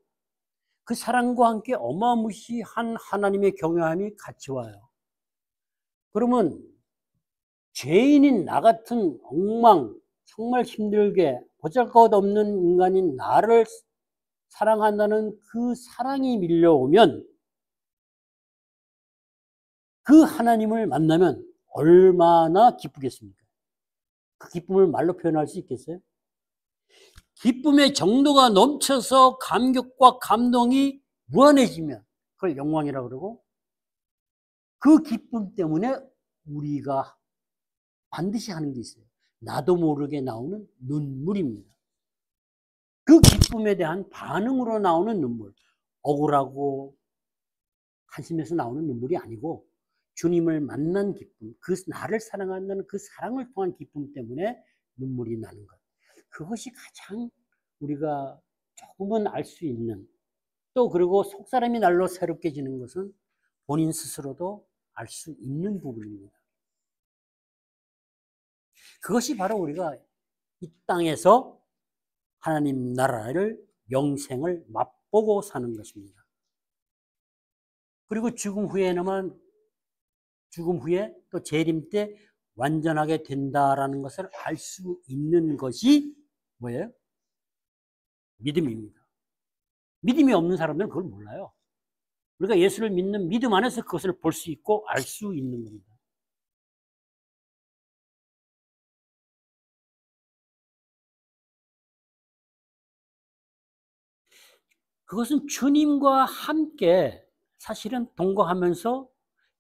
그 사랑과 함께 어마무시한 하나님의 경외함이 같이 와요. 그러면 죄인인 나 같은 엉망, 정말 힘들게 보잘것없는 인간인 나를 사랑한다는 그 사랑이 밀려오면 그 하나님을 만나면 얼마나 기쁘겠습니까? 그 기쁨을 말로 표현할 수 있겠어요? 기쁨의 정도가 넘쳐서 감격과 감동이 무한해지면 그걸 영광이라고 그러고 그 기쁨 때문에 우리가 반드시 하는 게 있어요. 나도 모르게 나오는 눈물입니다. 그 기쁨에 대한 반응으로 나오는 눈물. 억울하고 한심해서 나오는 눈물이 아니고 주님을 만난 기쁨, 그 나를 사랑한다는 그 사랑을 통한 기쁨 때문에 눈물이 나는 것. 그것이 가장 우리가 조금은 알 수 있는 또 그리고 속사람이 날로 새롭게 지는 것은 본인 스스로도 알 수 있는 부분입니다. 그것이 바로 우리가 이 땅에서 하나님 나라를 영생을 맛보고 사는 것입니다. 그리고 죽음 후에 또 재림 때 완전하게 된다라는 것을 알 수 있는 것이 뭐예요? 믿음입니다. 믿음이 없는 사람들은 그걸 몰라요. 우리가 예수를 믿는 믿음 안에서 그것을 볼 수 있고 알 수 있는 겁니다. 그것은 주님과 함께 사실은 동거하면서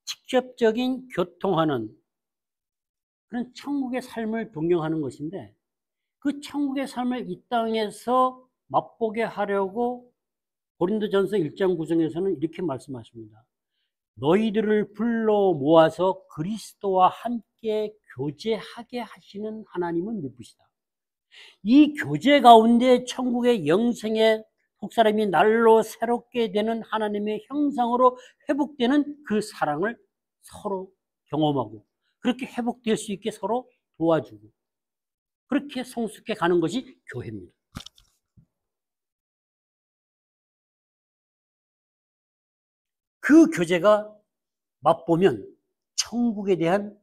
직접적인 교통하는 그런 천국의 삶을 동경하는 것인데 그 천국의 삶을 이 땅에서 맛보게 하려고 고린도전서 1장 9절에서는 이렇게 말씀하십니다. 너희들을 불러 모아서 그리스도와 함께 교제하게 하시는 하나님은 누구시다. 이 교제 가운데 천국의 영생의 속사람이 날로 새롭게 되는 하나님의 형상으로 회복되는 그 사랑을 서로 경험하고 그렇게 회복될 수 있게 서로 도와주고 그렇게 성숙해 가는 것이 교회입니다. 그 교제가 맛보면 천국에 대한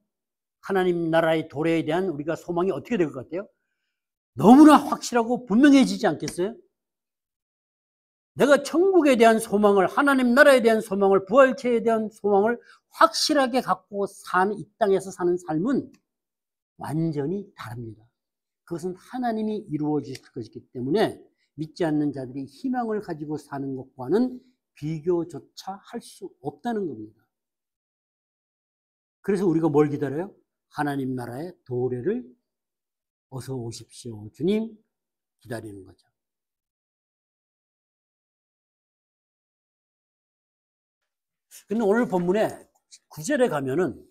하나님 나라의 도래에 대한 우리가 소망이 어떻게 될 것 같아요? 너무나 확실하고 분명해지지 않겠어요? 내가 천국에 대한 소망을, 하나님 나라에 대한 소망을, 부활체에 대한 소망을 확실하게 갖고 사는, 이 땅에서 사는 삶은 완전히 다릅니다. 그것은 하나님이 이루어 주실 것이기 때문에 믿지 않는 자들이 희망을 가지고 사는 것과는 비교조차 할 수 없다는 겁니다. 그래서 우리가 뭘 기다려요? 하나님 나라의 도래를 어서 오십시오, 주님, 기다리는 거죠. 근데 오늘 본문에 9절에 가면은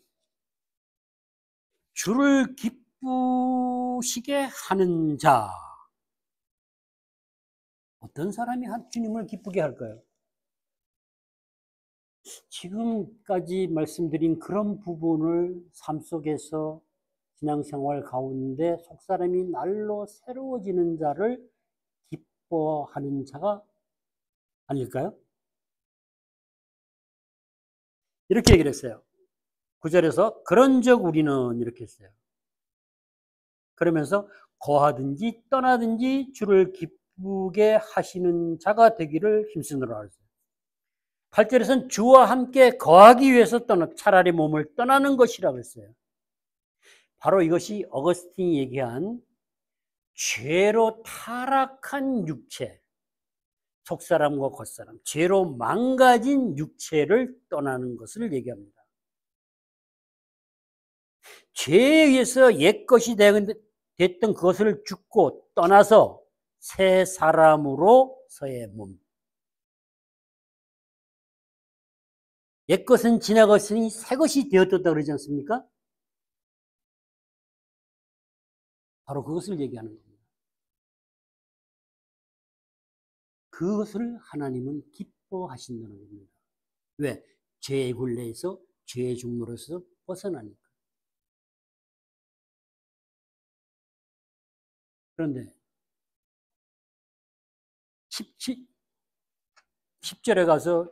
주를 기쁘시게 하는 자. 어떤 사람이 주님을 기쁘게 할까요? 지금까지 말씀드린 그런 부분을 삶 속에서 신앙생활 가운데 속사람이 날로 새로워지는 자를 기뻐하는 자가 아닐까요? 이렇게 얘기를 했어요. 9절에서 그런즉 우리는 이렇게 했어요. 그러면서 거하든지 떠나든지 주를 기쁘게 하시는 자가 되기를 힘쓰느라 했어요. 8절에서는 주와 함께 거하기 위해서 차라리 몸을 떠나는 것이라고 했어요. 바로 이것이 어거스틴이 얘기한 죄로 타락한 육체, 속사람과 겉사람, 죄로 망가진 육체를 떠나는 것을 얘기합니다. 죄에 의해서 옛것이 됐던 그것을 죽고 떠나서 새 사람으로서의 몸. 옛것은 지나갔으니 새것이 되었다 그러지 않습니까? 바로 그것을 얘기하는 겁니다. 그것을 하나님은 기뻐하신다는 겁니다. 왜? 죄의 굴레에서 죄의 중로로서 벗어나니까. 그런데 10절에 가서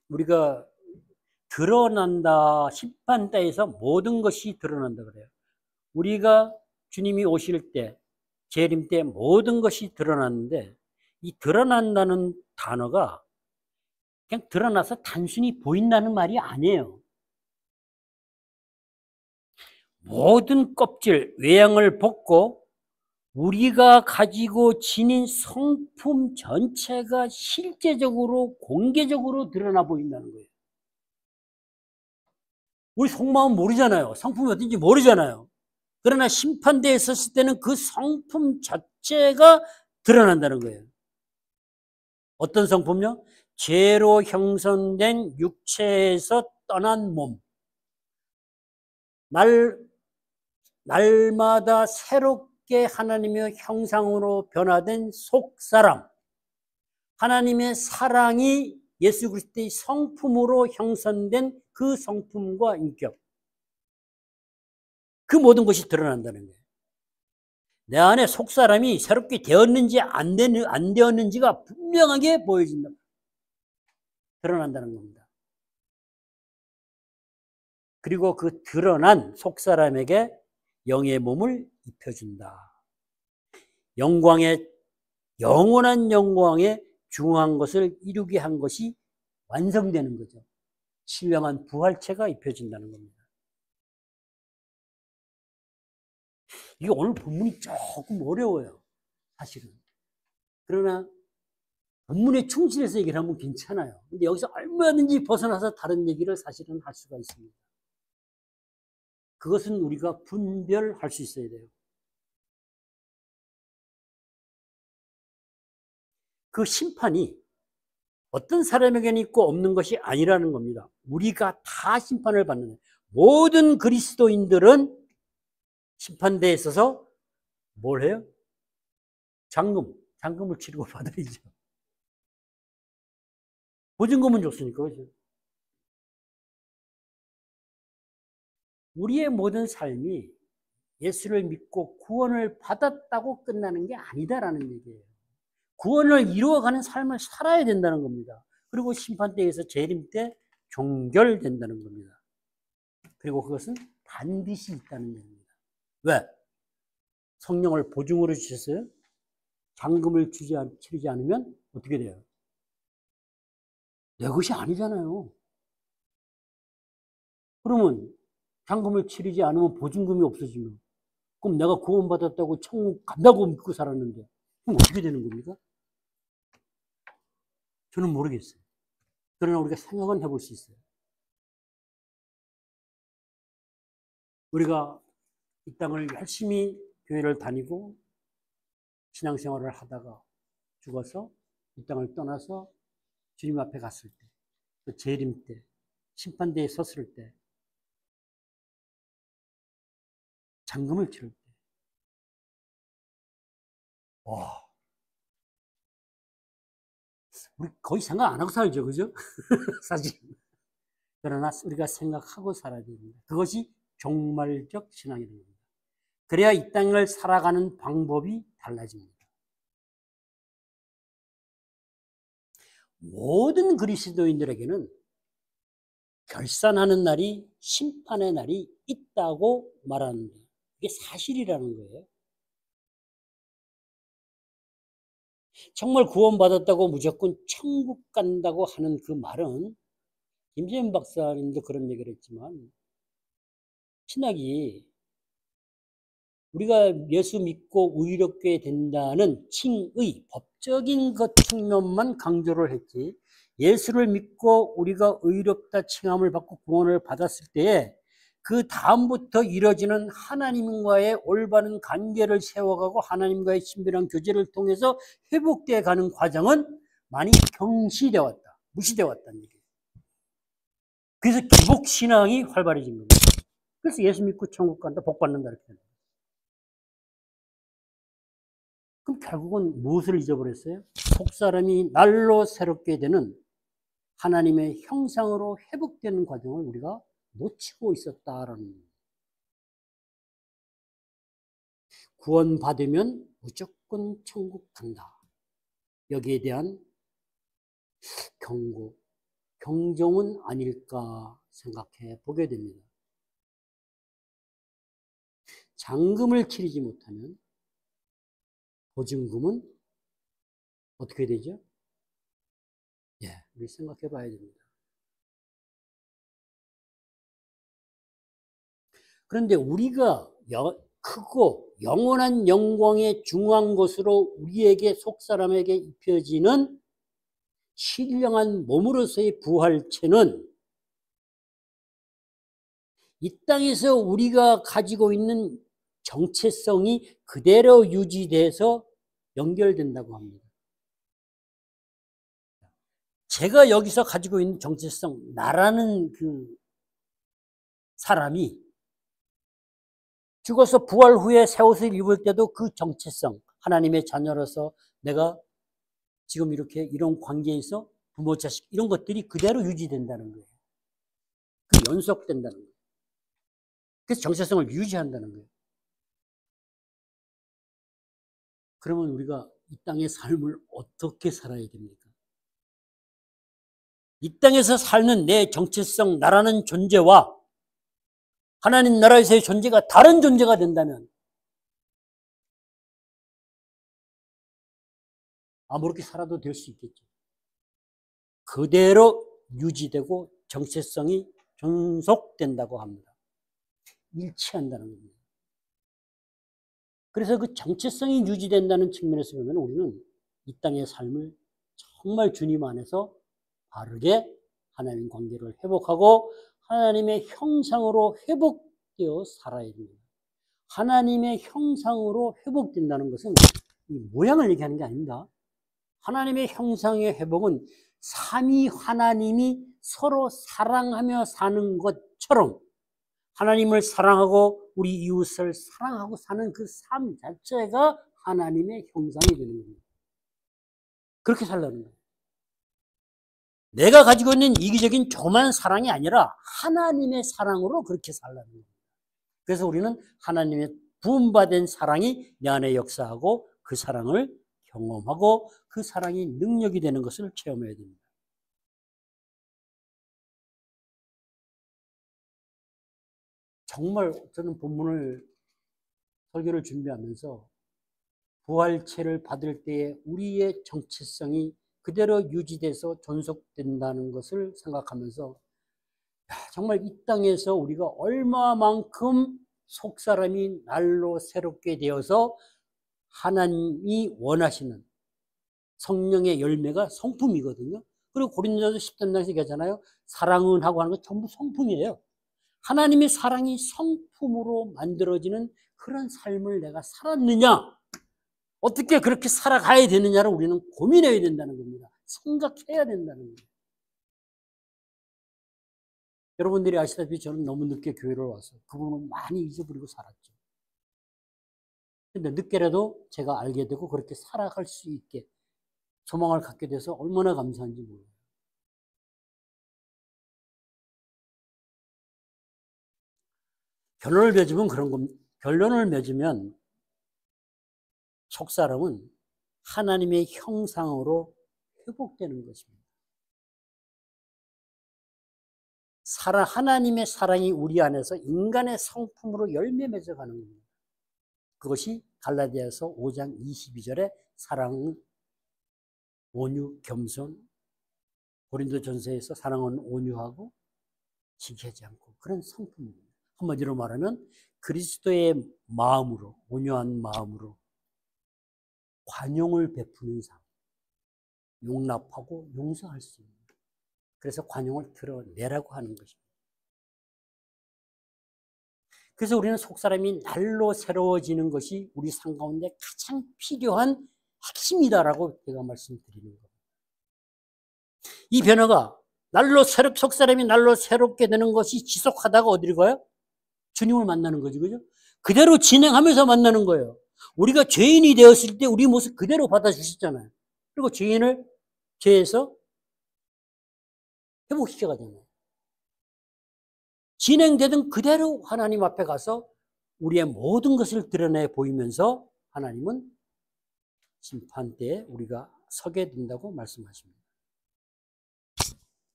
우리가 드러난다, 심판대에서 모든 것이 드러난다 그래요. 우리가 주님이 오실 때, 재림 때 모든 것이 드러났는데 이 드러난다는 단어가 그냥 드러나서 단순히 보인다는 말이 아니에요. 모든 껍질, 외양을 벗고 우리가 가지고 지닌 성품 전체가 실제적으로 공개적으로 드러나 보인다는 거예요. 우리 속마음 모르잖아요. 성품이 어떤지 모르잖아요. 그러나 심판대에 섰을 때는 그 성품 자체가 드러난다는 거예요. 어떤 성품요? 죄로 형성된 육체에서 떠난 몸. 날마다 새롭게 하나님의 형상으로 변화된 속사람. 하나님의 사랑이 예수 그리스도의 성품으로 형성된 그 성품과 인격. 그 모든 것이 드러난다는 거예요. 내 안에 속사람이 새롭게 되었는지 안 되었는지가 분명하게 보여진다. 드러난다는 겁니다. 그리고 그 드러난 속사람에게 영의 몸을 입혀준다. 영원한 영광의 중요한 것을 이루게 한 것이 완성되는 거죠. 신령한 부활체가 입혀진다는 겁니다. 이게 오늘 본문이 조금 어려워요. 사실은. 그러나 본문에 충실해서 얘기를 하면 괜찮아요. 근데 여기서 얼마든지 벗어나서 다른 얘기를 사실은 할 수가 있습니다. 그것은 우리가 분별할 수 있어야 돼요. 그 심판이 어떤 사람에게는 있고 없는 것이 아니라는 겁니다. 우리가 다 심판을 받는 거예요. 모든 그리스도인들은 심판대에 있어서 뭘 해요? 잔금을 치르고 받아야죠. 보증금은 줬으니까. 그렇죠? 우리의 모든 삶이 예수를 믿고 구원을 받았다고 끝나는 게 아니다라는 얘기예요. 구원을 이루어가는 삶을 살아야 된다는 겁니다. 그리고 심판대에서 재림 때 종결된다는 겁니다. 그리고 그것은 반드시 있다는 얘기입니다. 왜? 성령을 보증으로 주셨어요? 잔금을 치르지 않으면 어떻게 돼요? 내 것이 아니잖아요. 그러면 잔금을 치르지 않으면 보증금이 없어지면 그럼 내가 구원받았다고 천국 간다고 믿고 살았는데 그럼 어떻게 되는 겁니까? 저는 모르겠어요. 그러나 우리가 생각은 해볼 수 있어요. 우리가 이 땅을 열심히 교회를 다니고 신앙생활을 하다가 죽어서 이 땅을 떠나서 주님 앞에 갔을 때, 또 재림 때, 심판대에 섰을 때, 잔금을 치를 때, 와, 우리 거의 생각 안 하고 살죠, 그죠? 사실. 그러나 우리가 생각하고 살아야 됩니다. 그것이 종말적 신앙이 됩니다. 그래야 이 땅을 살아가는 방법이 달라집니다. 모든 그리스도인들에게는 결산하는 날이, 심판의 날이 있다고 말하는데 이게 사실이라는 거예요. 정말 구원받았다고 무조건 천국 간다고 하는 그 말은 김재현 박사님도 그런 얘기를 했지만 신학이 우리가 예수 믿고 의롭게 된다는 칭의, 법적인 것 측면만 강조를 했지 예수를 믿고 우리가 의롭다 칭함을 받고 구원을 받았을 때에 그 다음부터 이뤄지는 하나님과의 올바른 관계를 세워가고 하나님과의 친밀한 교제를 통해서 회복되어 가는 과정은 많이 경시되어 왔다, 무시되어 왔다는 얘기예요. 그래서 기복신앙이 활발해진 겁니다. 그래서 예수 믿고 천국 간다, 복 받는다 이렇게 되는 거예요. 그럼 결국은 무엇을 잊어버렸어요? 속사람이 날로 새롭게 되는 하나님의 형상으로 회복되는 과정을 우리가 놓치고 있었다라는 거예요. 구원받으면 무조건 천국 간다. 여기에 대한 경고, 경종은 아닐까 생각해 보게 됩니다. 잔금을 치르지 못하면 보증금은 어떻게 되죠? 예, 우리 생각해 봐야 됩니다. 그런데 우리가 크고 영원한 영광에 중요한 것으로 우리에게 속사람에게 입혀지는 신령한 몸으로서의 부활체는 이 땅에서 우리가 가지고 있는 정체성이 그대로 유지돼서 연결된다고 합니다. 제가 여기서 가지고 있는 정체성, 나라는 그 사람이 죽어서 부활 후에 새 옷을 입을 때도 그 정체성, 하나님의 자녀로서 내가 지금 이렇게 이런 관계에서 부모, 자식 이런 것들이 그대로 유지된다는 거예요. 그 연속된다는 거예요. 그래서 정체성을 유지한다는 거예요. 그러면 우리가 이 땅의 삶을 어떻게 살아야 됩니까? 이 땅에서 사는 내 정체성, 나라는 존재와 하나님 나라에서의 존재가 다른 존재가 된다면 아무렇게 살아도 될 수 있겠죠. 그대로 유지되고 정체성이 존속된다고 합니다. 일치한다는 겁니다. 그래서 그 정체성이 유지된다는 측면에서 보면 우리는 이 땅의 삶을 정말 주님 안에서 바르게 하나님 관계를 회복하고 하나님의 형상으로 회복되어 살아야 됩니다. 하나님의 형상으로 회복된다는 것은 이 모양을 얘기하는 게 아닙니다. 하나님의 형상의 회복은 삼위 하나님이 서로 사랑하며 사는 것처럼 하나님을 사랑하고 우리 이웃을 사랑하고 사는 그 삶 자체가 하나님의 형상이 되는 겁니다. 그렇게 살라는 거예요. 내가 가지고 있는 이기적인 조그만 사랑이 아니라 하나님의 사랑으로 그렇게 살라는 거예요. 그래서 우리는 하나님의 부음받은 사랑이 내 안에 역사하고 그 사랑을 경험하고 그 사랑이 능력이 되는 것을 체험해야 됩니다. 정말 저는 본문을 설교를 준비하면서 부활체를 받을 때에 우리의 정체성이 그대로 유지돼서 존속된다는 것을 생각하면서 정말 이 땅에서 우리가 얼마만큼 속사람이 날로 새롭게 되어서 하나님이 원하시는 성령의 열매가 성품이거든요. 그리고 고린도서 10장에서 얘기하잖아요. 사랑은 하고 하는 건 전부 성품이에요. 하나님의 사랑이 성품으로 만들어지는 그런 삶을 내가 살았느냐, 어떻게 그렇게 살아가야 되느냐를 우리는 고민해야 된다는 겁니다. 생각해야 된다는 거예요. 여러분들이 아시다시피 저는 너무 늦게 교회를 와서 그 부분을 많이 잊어버리고 살았죠. 근데 늦게라도 제가 알게 되고 그렇게 살아갈 수 있게 소망을 갖게 돼서 얼마나 감사한지 몰라요. 결론을 맺으면 그런 겁니다. 결론을 맺으면 속사람은 하나님의 형상으로 회복되는 것입니다. 하나님의 사랑이 우리 안에서 인간의 성품으로 열매 맺어가는 겁니다. 그것이 갈라디아서 5장 22절에 사랑은 온유, 겸손, 고린도전서에서 사랑은 온유하고 지혜하지 않고 그런 성품입니다. 한마디로 말하면 그리스도의 마음으로, 온유한 마음으로 관용을 베푸는 삶, 용납하고 용서할 수 있는, 그래서 관용을 드러내라고 하는 것입니다. 그래서 우리는 속사람이 날로 새로워지는 것이 우리 삶 가운데 가장 필요한 핵심이다라고 제가 말씀드리는 겁니다. 이 변화가 속사람이 날로 새롭게 되는 것이 지속하다가 어디로 가요? 주님을 만나는 거죠. 그죠? 그대로 진행하면서 만나는 거예요. 우리가 죄인이 되었을 때 우리 모습 그대로 받아주셨잖아요. 그리고 죄인을 죄에서 회복시켜 가잖아요. 진행되던 그대로 하나님 앞에 가서 우리의 모든 것을 드러내 보이면서 하나님은 심판 때에 우리가 서게 된다고 말씀하십니다.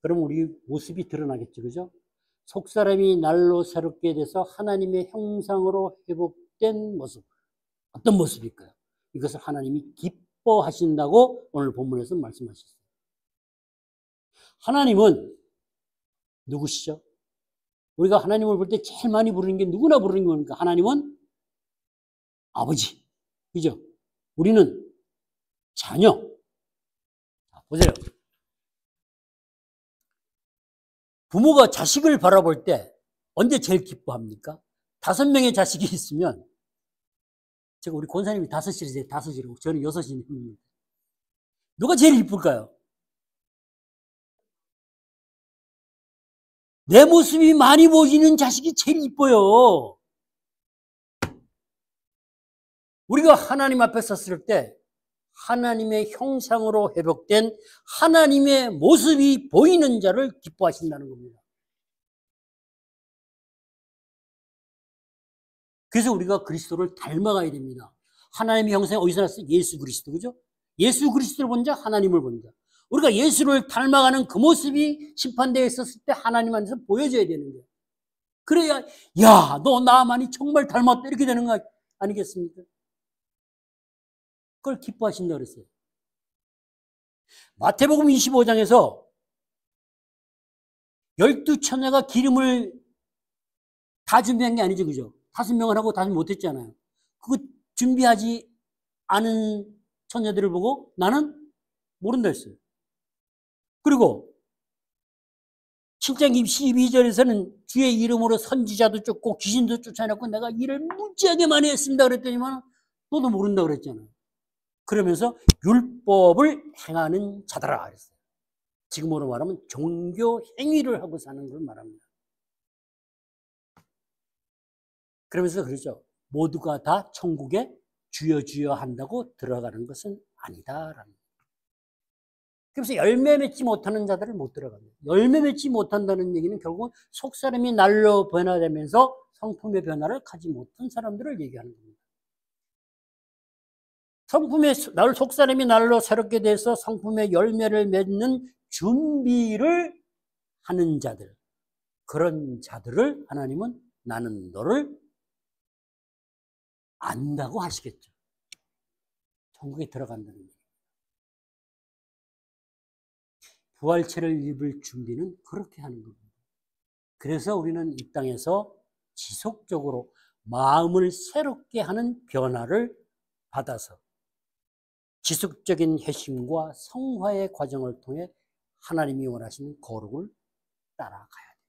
그럼 우리 모습이 드러나겠죠. 그죠? 속사람이 날로 새롭게 돼서 하나님의 형상으로 회복된 모습. 어떤 모습일까요? 이것을 하나님이 기뻐하신다고 오늘 본문에서 말씀하셨어요. 하나님은 누구시죠? 우리가 하나님을 볼 때 제일 많이 부르는 게 누구나 부르는 게 뭡니까? 하나님은 아버지. 그죠? 우리는 자녀. 자, 보세요. 부모가 자식을 바라볼 때 언제 제일 기뻐합니까? 5명의 자식이 있으면, 제가 우리 권사님이 5이세요. 5이라고. 저는 6입니다. 누가 제일 이쁠까요? 내 모습이 많이 보이는 자식이 제일 이뻐요. 우리가 하나님 앞에 섰을 때 하나님의 형상으로 회복된 하나님의 모습이 보이는 자를 기뻐하신다는 겁니다. 그래서 우리가 그리스도를 닮아가야 됩니다. 하나님의 형상이 어디서 났어요? 예수 그리스도. 그죠? 예수 그리스도를 본 자, 하나님을 본 자. 우리가 예수를 닮아가는 그 모습이 심판대에 있었을 때 하나님 안에서 보여져야 되는 거예요. 그래야, 야, 너 나만이 정말 닮았다. 이렇게 되는 거 아니겠습니까? 그걸 기뻐하신다 그랬어요. 마태복음 25장에서 12처녀가 기름을 다 준비한 게 아니죠. 그죠? 5명을 하고 다시 못했잖아요. 그거 준비하지 않은 처녀들을 보고 나는 모른다 했어요. 그리고 7장 12절에서는 주의 이름으로 선지자도 쫓고 귀신도 쫓아냈고 내가 일을 무지하게 많이 했습니다 그랬더니만 너도 모른다 그랬잖아요. 그러면서 율법을 행하는 자더라 그랬어요. 지금으로 말하면 종교 행위를 하고 사는 걸 말합니다. 그러면서 그러죠. 모두가 다 천국에 주여 주여 한다고 들어가는 것은 아니다라는. 그래서 열매 맺지 못하는 자들을 못 들어갑니다. 열매 맺지 못한다는 얘기는 결국 속사람이 날로 변화되면서 성품의 변화를 가지 못한 사람들을 얘기하는 겁니다. 속사람이 날로 새롭게 돼서 성품의 열매를 맺는 준비를 하는 자들, 그런 자들을 하나님은 나는 너를 안다고 하시겠죠. 천국에 들어간다는 얘기예요. 부활체를 입을 준비는 그렇게 하는 겁니다. 그래서 우리는 이 땅에서 지속적으로 마음을 새롭게 하는 변화를 받아서 지속적인 회심과 성화의 과정을 통해 하나님이 원하시는 거룩을 따라가야 돼요.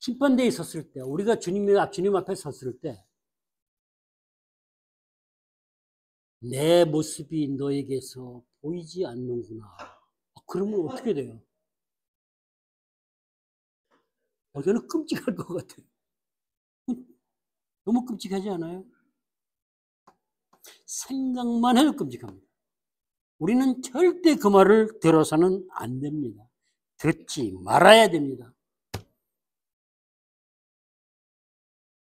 심판대에 있었을 때, 우리가 주님 앞에 섰을 때 내 모습이 너에게서 보이지 않는구나. 그러면 어떻게 돼요? 저는 끔찍할 것 같아요. 너무 끔찍하지 않아요? 생각만 해도 끔찍합니다. 우리는 절대 그 말을 들어서는 안 됩니다. 듣지 말아야 됩니다.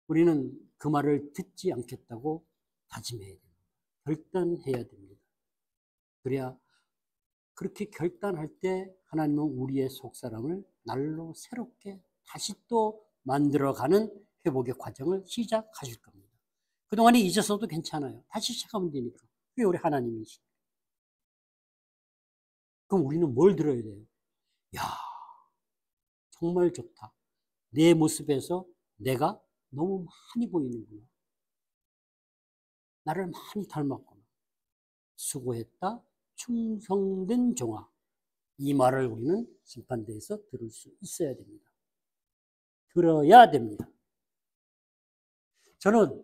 우리는 그 말을 듣지 않겠다고 다짐해야 됩니다. 결단해야 됩니다. 그래야 그렇게 결단할 때 하나님은 우리의 속사람을 날로 새롭게 다시 또 만들어가는 회복의 과정을 시작하실 겁니다. 그동안에 잊었어도 괜찮아요. 다시 시작하면 되니까. 그게 우리 하나님이시죠. 그럼 우리는 뭘 들어야 돼요? 야, 정말 좋다. 내 모습에서 내가 너무 많이 보이는구나. 나를 많이 닮았구나. 수고했다. 충성된 종아. 이 말을 우리는 심판대에서 들을 수 있어야 됩니다. 들어야 됩니다. 저는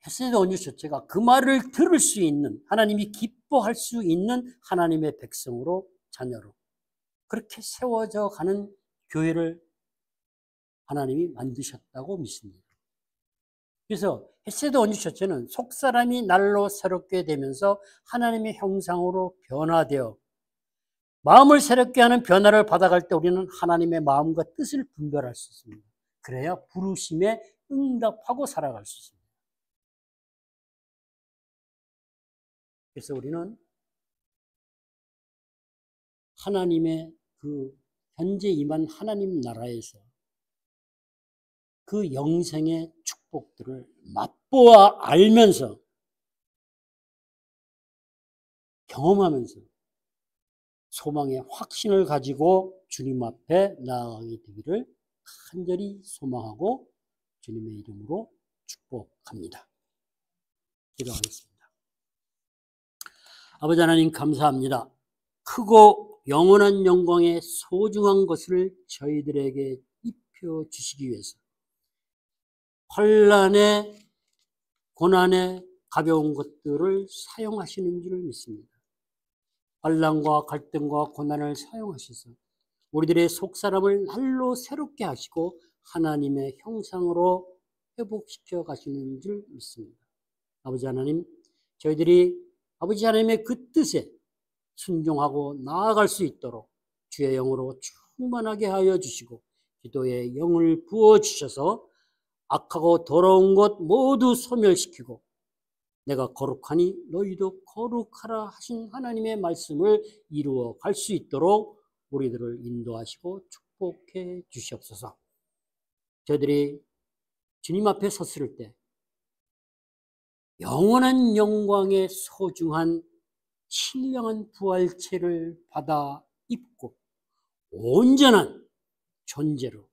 헤세드 온유 처체가 그 말을 들을 수 있는, 하나님이 기뻐할 수 있는 하나님의 백성으로, 자녀로 그렇게 세워져 가는 교회를 하나님이 만드셨다고 믿습니다. 그래서 헤세드 온유 처체는 속사람이 날로 새롭게 되면서 하나님의 형상으로 변화되어 마음을 새롭게 하는 변화를 받아갈 때 우리는 하나님의 마음과 뜻을 분별할 수 있습니다. 그래야 부르심에 응답하고 살아갈 수 있습니다. 그래서 우리는 하나님의 그 현재 임한 하나님 나라에서 그 영생의 축복들을 맛보아 알면서 경험하면서 소망의 확신을 가지고 주님 앞에 나아가게 되기를 간절히 소망하고 주님의 이름으로 축복합니다. 기도하겠습니다. 아버지 하나님 감사합니다. 크고 영원한 영광의 소중한 것을 저희들에게 입혀주시기 위해서 환난에 고난에 가벼운 것들을 사용하시는 줄 믿습니다. 환난과 갈등과 고난을 사용하셔서 우리들의 속사람을 날로 새롭게 하시고 하나님의 형상으로 회복시켜 가시는 줄 믿습니다. 아버지 하나님, 저희들이 아버지 하나님의 그 뜻에 순종하고 나아갈 수 있도록 주의 영으로 충만하게 하여 주시고 기도에 영을 부어주셔서 악하고 더러운 것 모두 소멸시키고 내가 거룩하니 너희도 거룩하라 하신 하나님의 말씀을 이루어 갈 수 있도록 우리들을 인도하시고 축복해 주시옵소서. 저희들이 주님 앞에 섰을 때 영원한 영광의 소중한 신령한 부활체를 받아 입고 온전한 존재로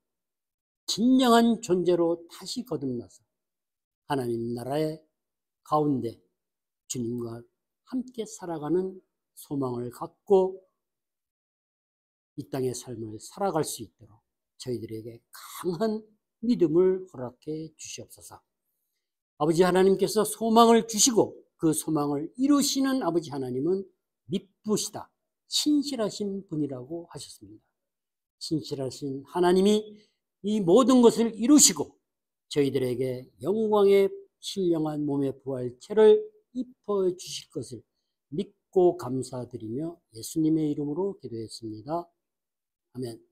진정한 존재로 다시 거듭나서 하나님 나라의 가운데 주님과 함께 살아가는 소망을 갖고 이 땅의 삶을 살아갈 수 있도록 저희들에게 강한 믿음을 허락해 주시옵소서. 아버지 하나님께서 소망을 주시고 그 소망을 이루시는 아버지 하나님은 미쁘시다, 신실하신 분이라고 하셨습니다. 신실하신 하나님이 이 모든 것을 이루시고 저희들에게 영광의 신령한 몸의 부활체를 입혀 주실 것을 믿고 감사드리며 예수님의 이름으로 기도했습니다. 아멘.